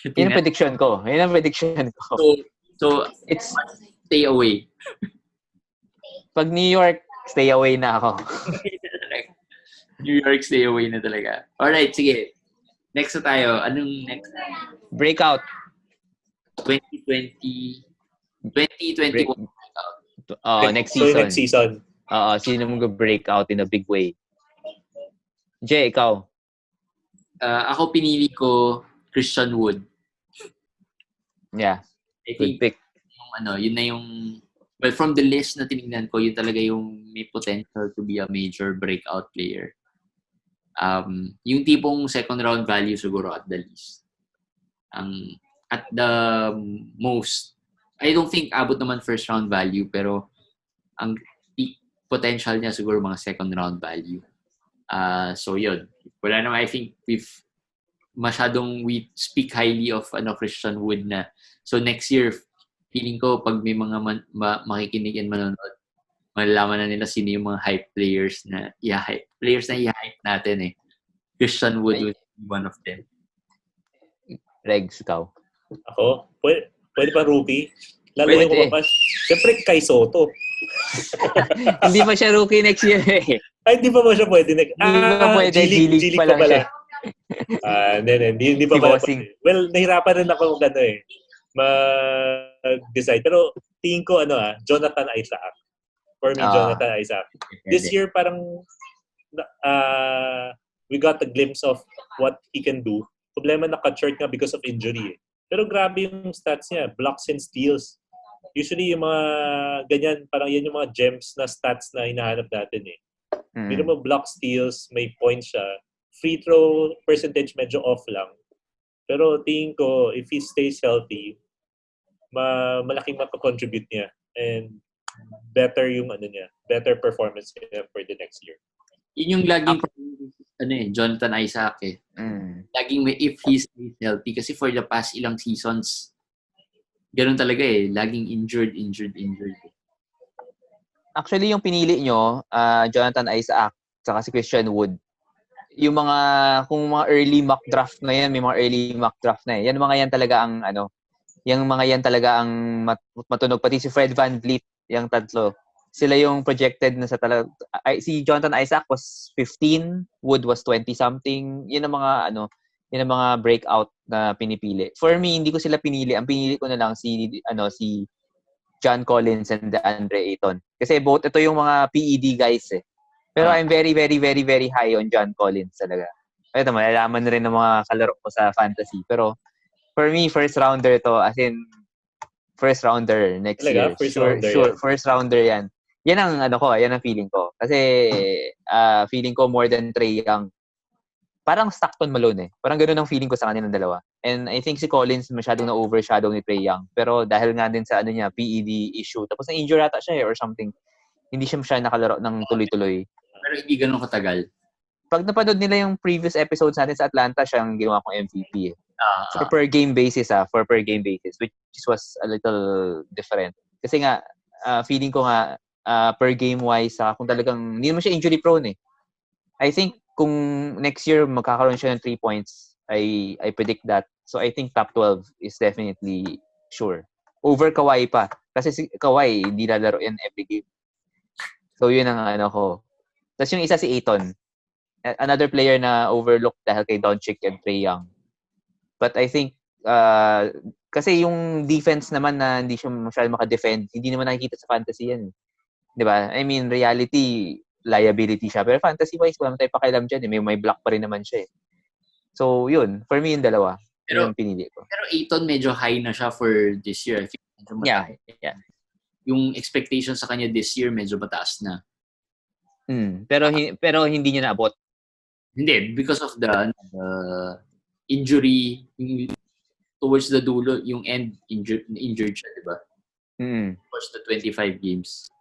Yun ang prediction ko. So it's stay away. Pag New York, stay away na ako. New York, stay away na talaga. Alright, sige. Next na tayo. Anong next? Breakout. 2021 breakout. Next So, season. next season. Sino mag-break out in a big way? Jay, ikaw? Ako pinili ko Christian Wood. Yeah. I Good think pick. yun na yung from the list na tinignan ko, yun talaga yung may potential to be a major breakout player. Yung tipong second round value siguro at the least. At the most, I don't think abot naman first round value, pero ang peak potential niya siguro mga second round value. So yun. Wala naman, I think we speak highly of Christian Wood na. So next year, feeling ko pag may mga makikinig and manonood, malalaman na nila sino yung mga hype players na i-hype natin eh. Christian Wood was one of them. Regs, ikaw? Ako? Pwede pa rookie? Lalo yung kumapas. Siyempre, kay Soto. Hindi pa siya rookie next year eh. Ay, hindi pa ba siya pwede? Hindi pa pwede. G-League pa lang siya. Hindi pa pala pwede. Well, nahirapan rin ako mag-decide. Pero tingin ko, Jonathan Isaac. For me, Jonathan Isaac. This year, parang we got a glimpse of what he can do. Problema naka-short nga because of injury eh. Pero grabe yung stats niya. Blocks and steals. Usually yung mga ganyan, parang yan yung mga gems na stats na hinahanap natin eh. Hindi mo block steals, may points siya. Free throw percentage medyo off lang. Pero tingin ko, if he stays healthy, malaking makakontribute niya. And better yung better performance niya for the next year. Yun yung laging Jonathan Isaac eh. Laging may if he stays healthy. Kasi for the past ilang seasons, ganun talaga eh. Laging injured. Actually, yung pinili nyo, Jonathan Isaac, saka si Christian Wood, yung kung mga early mock draft na yan, may mga early mock draft na yan. Yan talaga ang matunog. Pati si Fred VanVleet, yung tatlo. Sila yung projected na sa talaga. Si Jonathan Isaac was 15, Wood was 20-something. Yun ang mga breakout na pinipili. For me, hindi ko sila pinili. Ang pinili ko na lang si John Collins and DeAndre Ayton. Kasi both ito yung mga PED guys eh. Pero I'm very, very, very, very high on John Collins talaga. Ito, malalaman na rin ng mga kalaro ko sa fantasy. Pero for me, first rounder to. As in, first rounder next year. Sure, first rounder yan. Yan ang yan ang feeling ko. Kasi feeling ko more than Trae Young. Parang Stockton Malone eh. Parang ganoon ang feeling ko sa kanilang dalawa. And I think si Collins masyadong na-overshadow ni Trae Young. Pero dahil nga din sa PED issue. Tapos na-injure ata siya or something. Hindi siya nakalaro ng tuloy-tuloy. Pero hindi ganoon katagal. Pag napanood nila yung previous episodes natin sa Atlanta, siya ang ginawa kong MVP eh. For per game basis which was a little different. Kasi nga, feeling ko nga, per game wise, kung talagang, hindi naman siya injury prone eh. I think kung next year magkakaroon siya ng 3 points, I predict that. So I think top 12 is definitely sure. Over Kawhi pa. Kasi si Kawhi, hindi lalaro yan every game. So yun ang ko. Tapos yung isa si Ayton. Another player na overlooked dahil kay Doncic and Trae Young. But I think, kasi yung defense naman na hindi siya masyadong maka-defend, hindi naman nakikita sa fantasy yan. Diba? I mean, reality, liability siya. Pero fantasy-wise, wala tayo pakialam dyan. May block pa rin naman siya eh. So, yun. For me, yung dalawa. Pero, yung pinili ko. Pero Ayton medyo high na siya for this year. I think yeah. Yung expectation sa kanya this year, medyo mataas na. Pero hindi niya naabot. Hindi. Because of the injury, towards the dulo, yung end, injured siya, diba? Towards the 25 games.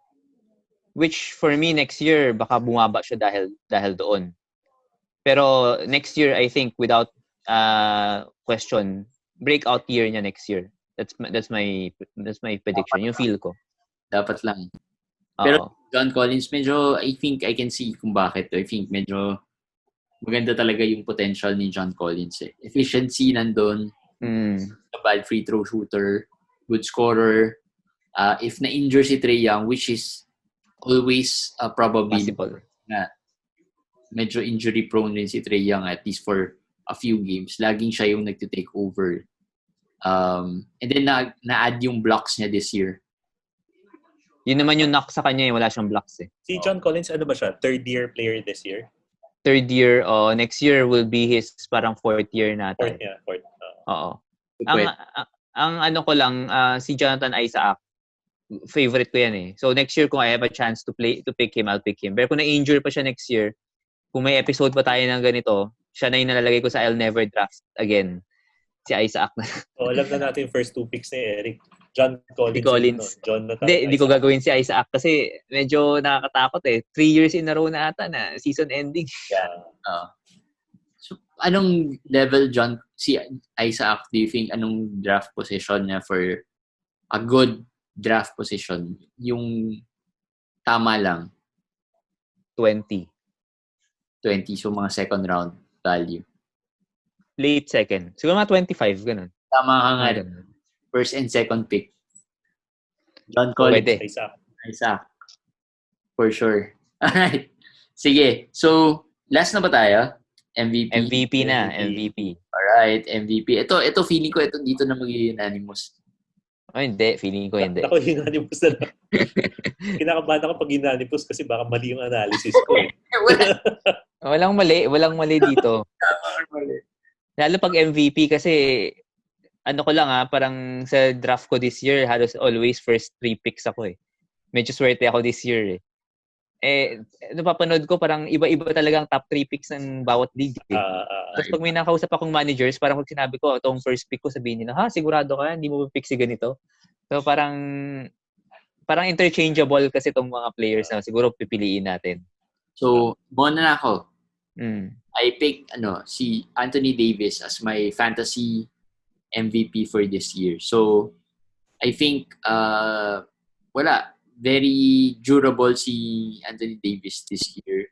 Which for me next year baka bumaba siya dahil doon. Pero next year I think without question breakout year niya next year. That's my prediction. Yung feel ko. Dapat lang. Pero John Collins medyo I think I can see kung bakit. I think medyo maganda talaga yung potential ni John Collins eh. Efficiency nandun. A bad free throw shooter, good scorer. If na-injure si Trae Young, which is always probably possible na medyo injury prone rin si Trae Young at least for a few games. Laging siya yung nagtitake over. And then na-add yung blocks niya this year. Yun naman yung knock sa kanya, wala siyang blocks eh. Si John Collins, ano ba siya? Third-year player this year? Third year, next year will be his parang fourth year na tayo. Fourth. Oo. Ang ano ko lang, si Jonathan Isaac, favorite ko yan eh. So next year kung I have a chance to pick him, I'll pick him. Pero kung na-injure pa siya next year, kung may episode pa tayo ng ganito, siya na yung nalalagay ko sa I'll never draft again. Si Isaac na. So alam na natin yung first 2 picks ni Eric. John Collins. Si Collins. Hindi ko gagawin si Isaac kasi medyo nakakatakot eh. 3 years in a row na ata na season ending. Yeah. So, anong level, John, si Isaac, do you think, anong draft position niya for a good draft position? Yung tama lang. 20. So mga second round value. Late second. Siguro mga 25, ganun. Tama ka nga. First and second pick. John Collins. Pwede. Isaac. For sure. Alright. Sige. So, last na ba tayo? MVP na. Alright, MVP. Ito feeling ko, dito na mag-unanimous. Oh, hindi. Feeling ko hindi. Ako, unanimous na lang. Kinakabahan ako pag unanimous kasi baka mali yung analysis ko. Walang mali dito. Lalo pag MVP kasi ano ko lang parang sa draft ko this year, halos always first 3 picks ako eh. Medyo swerte ako this year eh. Napapanood ko parang iba-iba talagang top 3 picks ng bawat league eh. Tapos pag may nakausap akong managers, parang pag sinabi ko, itong first pick ko, sabihin nila, sigurado ka, hindi mo pick si ganito. So parang interchangeable kasi itong mga players na siguro pipiliin natin. So, muna na ako. Mm. I picked si Anthony Davis as my fantasy MVP for this year. So, I think very durable si Anthony Davis this year.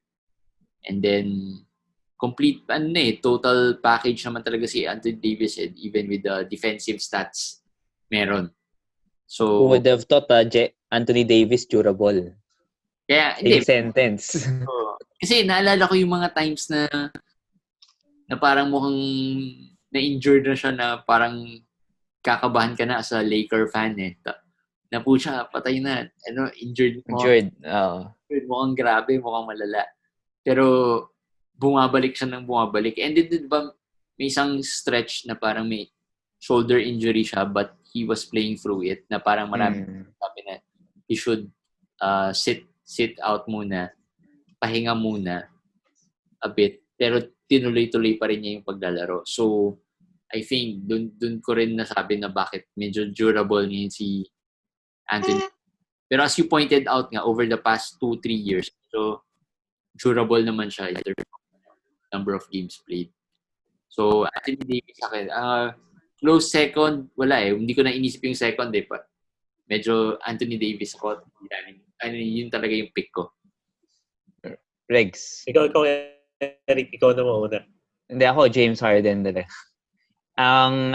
And then complete total package naman talaga si Anthony Davis, and even with the defensive stats meron. So, who would have thought Anthony Davis durable? Kaya sentence. Kasi naalala ko yung mga times na parang mukhang na-injured na siya, na parang kakabahan ka na as a Laker fan eh. Na po siya, patay na. Injured. Mukhang grabe, mukhang malala. Pero bumabalik siya ng bumabalik. And then, ba, may isang stretch na parang may shoulder injury siya, but he was playing through it, na parang marami sabi na he should sit out muna, pahinga muna a bit, pero tinuloy-tuloy pa rin niya yung paglalaro. So, I think dun ko rin nasabi na bakit medyo durable niya si Anthony. Pero as you pointed out nga, over the past 2-3 years, so durable naman siya in terms of number of games played. So, Anthony Davis sa akin, close second, wala eh. Hindi ko na inisip yung second eh. Medyo Anthony Davis ako. Yun talaga yung pick ko. Regs. Ikaw, Eric, ikaw na mauna. Hindi ako, James Harden talaga. Ang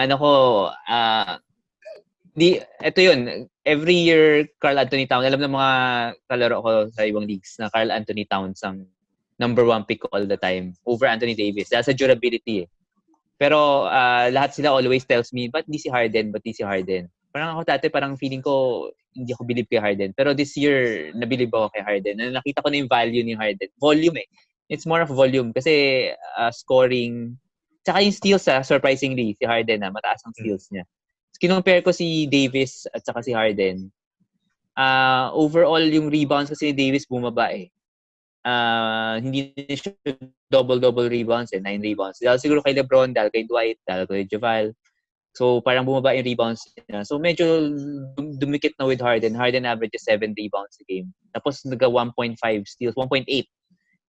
ito yun, every year, Karl Anthony Towns, alam ng mga kalaro ko sa ibang leagues na Karl Anthony Towns ang number 1 pick all the time over Anthony Davis. Dahil sa durability eh. Pero lahat sila always tells me, ba't di si Harden? Parang ako dati, parang feeling ko, hindi ako believe kay Harden. Pero this year, nabilib ako kay Harden. Nakita ko na yung value ni Harden. Volume eh. It's more of volume. Kasi scoring, tsaka yung steals surprisingly, si Harden mataas ang steals niya. Kinumpare ko si Davis at saka si Harden. Overall, yung rebounds kasi ni Davis bumaba eh. Hindi na siya double rebounds 9 rebounds. Dahil siguro kay LeBron, dahil kay Dwight, dahil kay Javal. So, parang bumaba yung rebounds niya. So, medyo dumikit na with Harden. Harden averages 7 rebounds a game. Tapos, naga 1.5 steals, 1.8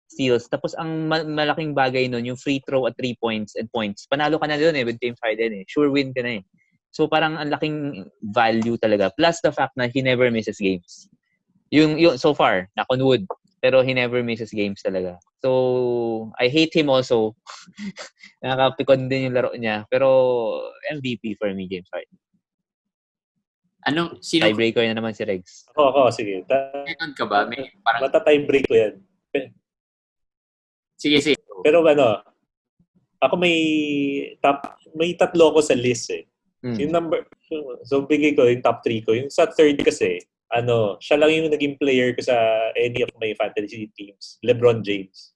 steals. Tapos, ang malaking bagay nun, yung free throw at 3 points and points. Panalo ka na doon with James Harden eh. Sure win ka na eh. So, parang ang laking value talaga. Plus the fact na he never misses games. Yung so far, knock on wood. Pero he never misses games talaga. So, I hate him also. Nakakapikon din yung laro niya. Pero, MVP for me, James Harden. Tiebreaker na naman si Regs. Ako, sige. Second ka ba? May parang... Mata-tiebreak ko yan. Sige. Pero ako may tatlo ko sa list eh. Yung number, so bigay ko yung top 3 ko. Yung sa third kasi, siya lang yung naging player ko sa any of my fantasy teams, LeBron James.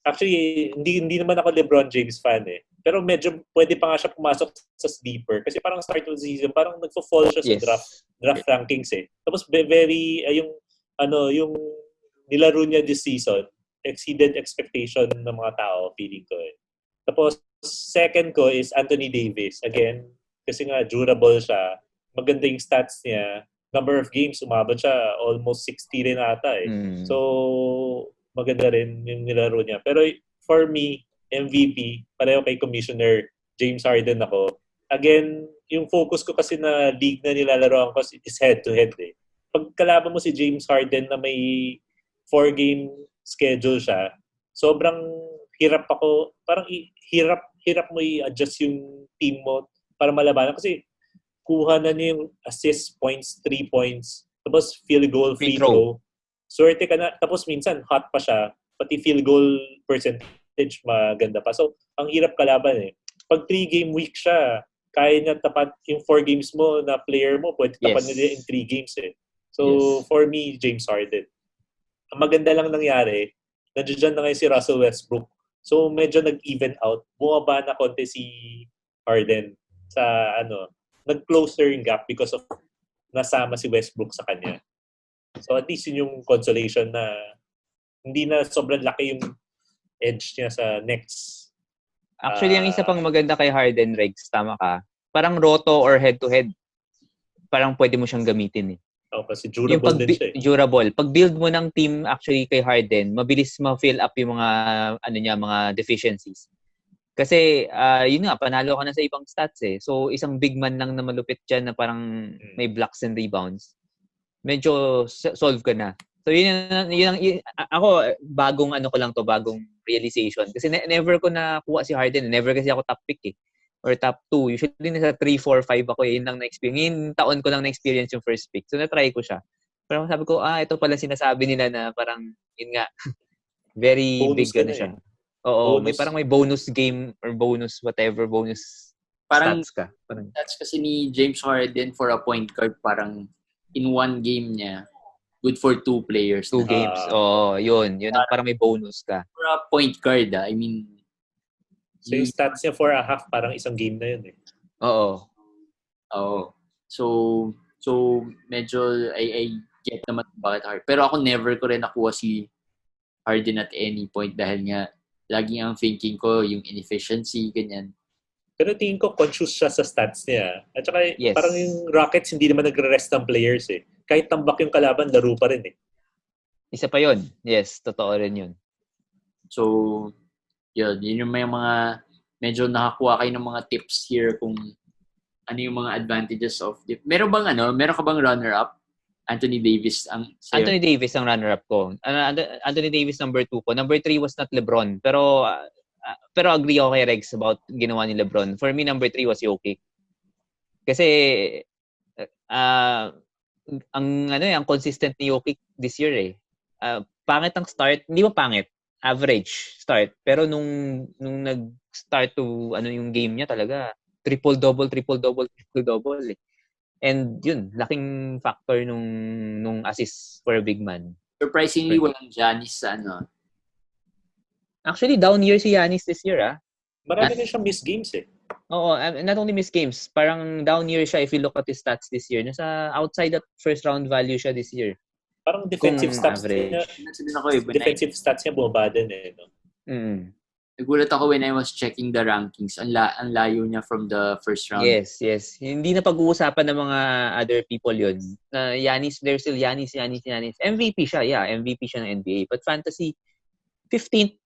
Actually, hindi naman ako LeBron James fan eh. Pero medyo pwede pa nga siya pumasok sa sleeper kasi parang start of the season, parang nagfo-fall siya sa draft rankings eh. Tapos very yung nilaro niya this season exceeded expectation ng mga tao, feeling ko eh. Tapos second ko is Anthony Davis. Again, kasi nga durable siya. Maganda yung stats niya. Number of games, umabot siya almost 60 rin ata eh. So, maganda rin yung nilaro niya. Pero for me, MVP, pareho kay Commissioner James Harden ako. Again, yung focus ko kasi na league na nilalaroan ko is head-to-head eh. Pag kalaban mo si James Harden na may 4-game schedule siya, sobrang hirap ako. Parang hirap mo i-adjust yung team mo para malabanan. Kasi kuha na niya yung assist points, 3 points, tapos field goal, free throw. Swerte ka na. Tapos minsan, hot pa siya. Pati field goal percentage, maganda pa. So, ang hirap kalaban eh. Pag 3-game week siya, kaya niya tapat yung 4 games mo na player mo, pwede tapat niya in 3 games eh. So, for me, James Harden. Ang maganda lang nangyari, nandiyan na ngayon si Russell Westbrook. So, medyo nag-even out. Bumaba na konti si Harden sa nag-closer yung gap because of nasama si Westbrook sa kanya. So at least yun yung consolation na hindi na sobrang laki yung edge niya sa next. Actually, ang isa pang maganda kay Harden, Regs, tama ka. Parang roto or head-to-head, parang pwede mo siyang gamitin eh. Kasi durable din siya eh. Durable. Pag build mo ng team actually kay Harden, mabilis ma-fill up yung mga mga deficiencies. Kasi yun nga, panalo ka na sa ibang stats eh. So isang big man lang na malupit dyan na parang may blocks and rebounds. Medyo solve ka na. So yun ako bagong bagong realization kasi never ko na kuha si Harden, never kasi ako top pick eh or top 2. Usually nasa 3, 4, 5 ako eh. Yun lang na-experience. Ngayon taon ko lang na-experience yung first pick. So na-try ko siya. Pero sabi ko, ito pala sinasabi nila na parang yun nga very bonus big siya. Oo, bonus. May bonus game or bonus parang stats ka. Parang stats kasi ni James Harden for a point guard parang in one game niya, good for 2 players. 2 games. Yun ang parang may bonus ka. For a point guard, I mean. So yung stats niya for a half, parang isang game na yun eh. Oo. So medyo, I get naman bakit hard. Pero ako never ko rin nakuha si Harden at any point dahil nga, laging ang thinking ko, yung inefficiency, ganyan. Pero tingin ko conscious siya sa stats niya. At saka parang yung Rockets hindi naman nagre-rest ng players eh. Kahit tambak yung kalaban, laro pa rin eh. Isa pa yun. Yes, totoo rin yun. So, yun yung may mga medyo nakakuha kayo ng mga tips here kung ano yung mga advantages of meron ka bang runner-up? Anthony Davis ang runner-up ko. Anthony Davis number 2 ko. Number 3 was not LeBron. Pero agree ako kay Rex about ginawa ni LeBron. For me, number 3 was Jokic. Kasi ang consistent ni Jokic this year eh. Pangit ang start, hindi ba pangit? Average start. Pero nung nag-start to yung game niya talaga, triple-double eh. And yun, laking factor nung assist for a big man. Surprisingly, walang Giannis sa Actually, down year si Giannis this year, Marami din siyang miss games eh. Oo, not only miss games, parang down year siya if you look at his stats this year. Nasa outside that first round value siya this year. Parang defensive stats niya. Defensive stats niya bumaba din eh. No? Nagulat ako when I was checking the rankings. Ang layo niya from the first round. Yes. Hindi na pag-uusapan ng mga other people yun. Giannis, there's still Giannis. MVP siya, MVP siya ng NBA. But fantasy, 15th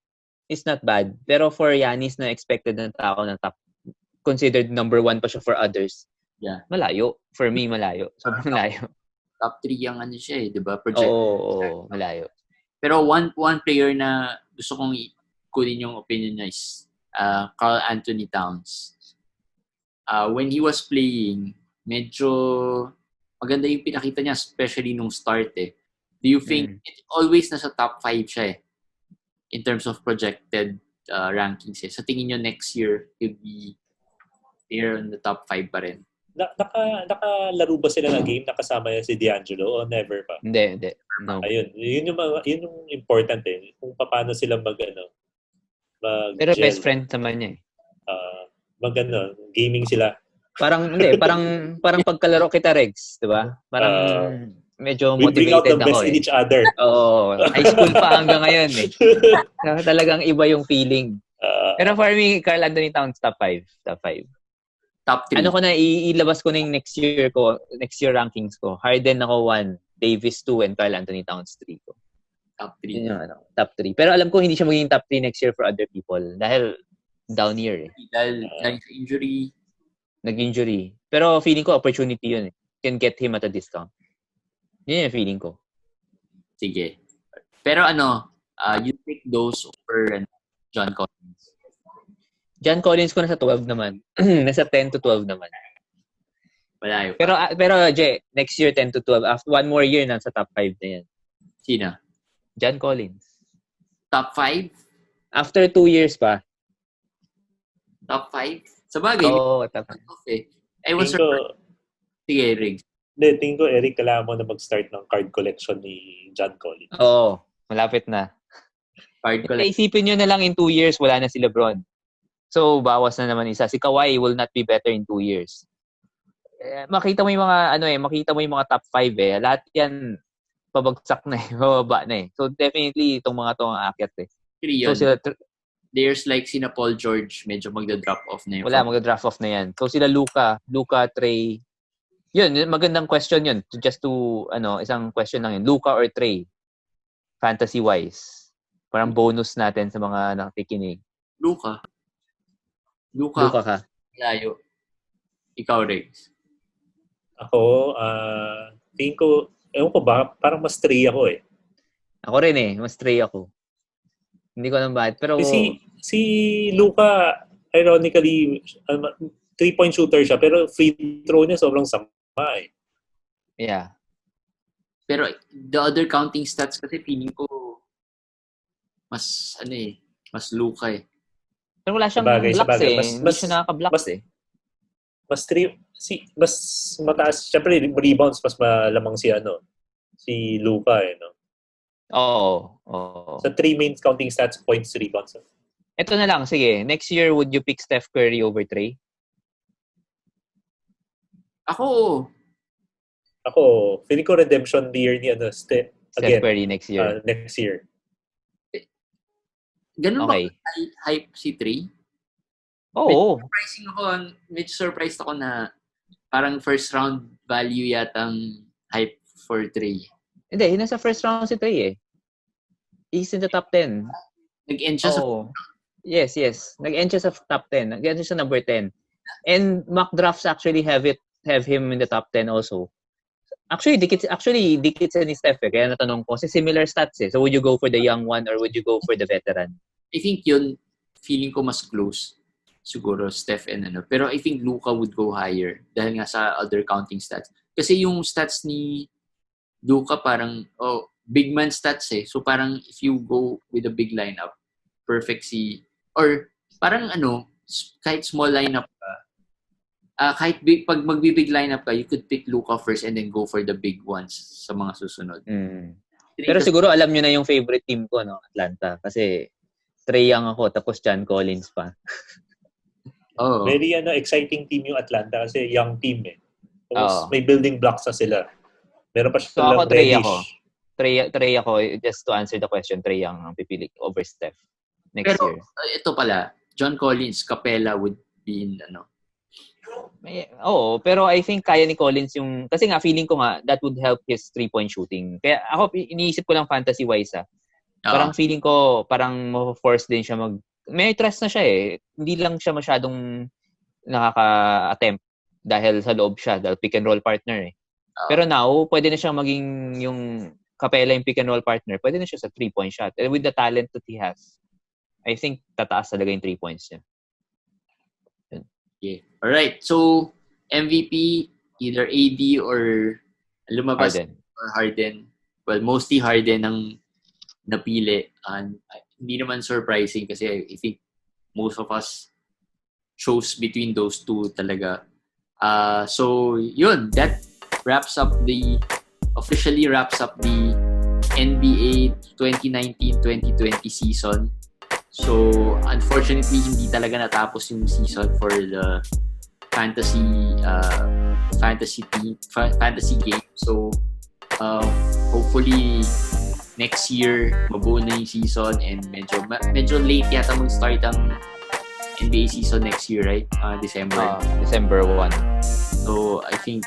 is not bad. Pero for Giannis na expected ng tao ng top, considered number 1 pa siya for others. Yeah. Malayo. For me, malayo. Sobrang layo. Top 3 yung siya eh, di ba? Oo, malayo. Pero one player na gusto kong kunin yung opinion niya is Karl Anthony Towns. When he was playing, medyo maganda yung pinakita niya, especially nung start eh. Do you think always nasa top 5 siya eh? In terms of projected rankings eh. Sa tingin nyo next year, he'll be here in the top 5 pa rin? nakalaro ba sila ng game nakasama si D'Angelo o never pa? Hindi. No. Ayun, yun yung important eh. Kung paano sila Pero mag-gel. best friend naman niya eh. Gaming sila. Parang pagkalaro kita, Regs, 'di ba? Parang medyo We bring out the motivated best ako in eh. each other. Oo, high school pa hanggang ngayon eh. Talagang iba yung feeling. Pero for me, Carl Anthony Towns top 5. Top 3. Ano ko na ilabas ko na yung next year rankings ko. Harden ako 1, Davis 2, and Carl Anthony Towns 3 ko. Top 3. Yun yung top 3. Pero alam ko hindi siya magiging top 3 next year for other people dahil down year eh. Dahil injury. Nag-injury. Pero feeling ko opportunity yun eh. Can get him at a discount. Yun yung feeling ko. Sige. Pero you take those over John Collins. John Collins ko nasa 12 naman. Nasa 10 to 12 naman. Malayo pa. Pero Jay, next year 10 to 12. After one more year, nasa top 5 na yan. Sino? John Collins. Top 5? After 2 years pa. Top 5? Sabagay. Oo, top 5. Okay. I was surprised. Sige, Riggs. Hindi, tingin ko, Eric, kailangan mo na mag-start ng card collection ni John Collins. Oo, malapit na. Card collection. Isipin nyo na lang in 2 years, wala na si LeBron. So, bawas na naman isa. Si Kawhi will not be better in 2 years. Makita mo yung mga top 5 eh. Lahat yan, pabagsak na eh. Bababa na eh. So, definitely, itong mga to ang aakyat eh. So, sila... There's like sina Paul George, medyo magda-drop off na yun. Wala, magda-drop off na yan. So, sila Luka, Trey. Yun, magandang question yun. Just to, isang question lang yun. Luka or Trey? Fantasy-wise. Parang bonus natin sa mga nakikinig. Luka ka. Layo. Ikaw, Riggs. Ako, tingin ko, ewan ko ba, parang mas Trey ako eh. Ako rin eh, mas Trey ako. Hindi ko alam bakit. Pero si Luka, ironically, 3-point shooter siya, pero free throw niya sobrang sama eh. Yeah. Pero the other counting stats kasi feeling ko mas Luka eh. Pero wala siyang blocks eh. Hindi siya nakaka-blocks eh. Mas mataas, syempre rebounds mas malamang si Luka eh, no? Oo. Sa 3 main counting stats, points, rebounds. Ito na lang, sige. Next year, would you pick Steph Curry over Trey? Ako, feeling ko redemption year ni Steph Curry next year. Next year. Ganun okay. Ba hype si Trey? Oo. Medyo surprised ako na parang first round value yatang hype for Trey. Hindi, nasa first round si Trey eh. He's in the top 10. Nag-end siya sa... Yes. Nag-end siya sa top 10. Nag-end siya sa number 10. And mock drafts actually have him in the top 10 also. Actually, dikit sa ni Steph eh. Kaya natanong ko, kasi similar stats eh. So would you go for the young one or would you go for the veteran? I think yun, feeling ko mas close. Siguro Steph and Pero I think Luka would go higher dahil nga sa other counting stats. Kasi yung stats ni Luka parang, big man stats eh. So parang if you go with a big lineup, perfect or parang kahit small lineup ka, kahit pag magbibig lineup ka, you could pick Luka first and then go for the big ones sa mga susunod. Pero siguro alam nyo na yung favorite team ko, no? Atlanta. Kasi Trae Young ako, tapos John Collins pa. Very exciting team yung Atlanta kasi young team eh. Tapos may building blocks na sila. Meron pa siya so ako, Trae ako, just to answer the question, Trae Young ang pipili over Steph next year. Ito pala, John Collins, Capella would be in pero I think kaya ni Collins yung, kasi nga feeling ko nga, that would help his 3-point shooting. Kaya ako, iniisip ko lang fantasy-wise Parang feeling ko, parang ma-force din siya may trust na siya eh. Hindi lang siya masyadong nakaka-attempt dahil sa loob siya, dahil pick and roll partner eh. Pero now, pwede na siyang maging yung Capella yung pick and roll partner. Pwede na siya sa 3-point shot. And with the talent that he has, I think tataas talaga yung 3 points niya. Yeah. Alright. So, MVP, either AD or lumabas or Harden. Well, mostly Harden ang napili. And hindi naman surprising kasi I think most of us chose between those two talaga. So yun, that officially wraps up the NBA 2019-2020 season. So unfortunately, hindi talaga natapos yung season for the fantasy game. So hopefully next year mabuo na yung season, and medyo late yata mag-start ang NBA season next year, right? December 1. So I think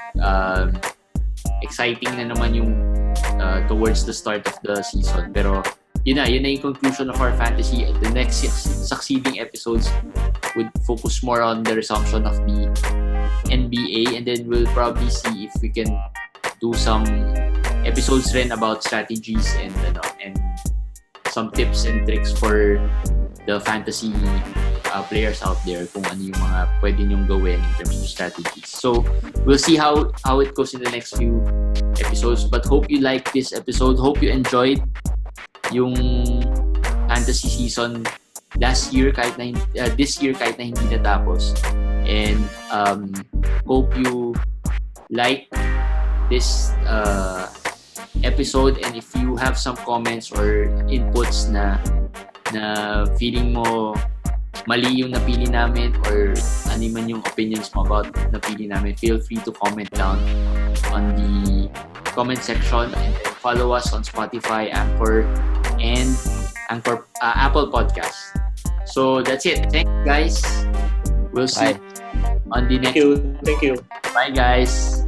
exciting na naman yung towards the start of the season. Pero yun na yung conclusion of our fantasy. The next succeeding episodes would focus more on the resumption of the NBA, and then we'll probably see if we can do some episodes rin about strategies and some tips and tricks for the fantasy players out there, kung ano yung mga pwede nyong gawin in terms of strategies. So we'll see how it goes in the next few episodes, but hope you like this episode. Hope you enjoyed yung fantasy season this year kahit na hindi natapos, and hope you like this episode, and if you have some comments or inputs na feeling mo mali yung napili namin, or ano man yung opinions mo about napili namin, feel free to comment down on the comment section, and follow us on Spotify, Anchor, and Apple Podcasts. So that's it. Thanks, guys. We'll see on the next. Thank you. Bye, guys.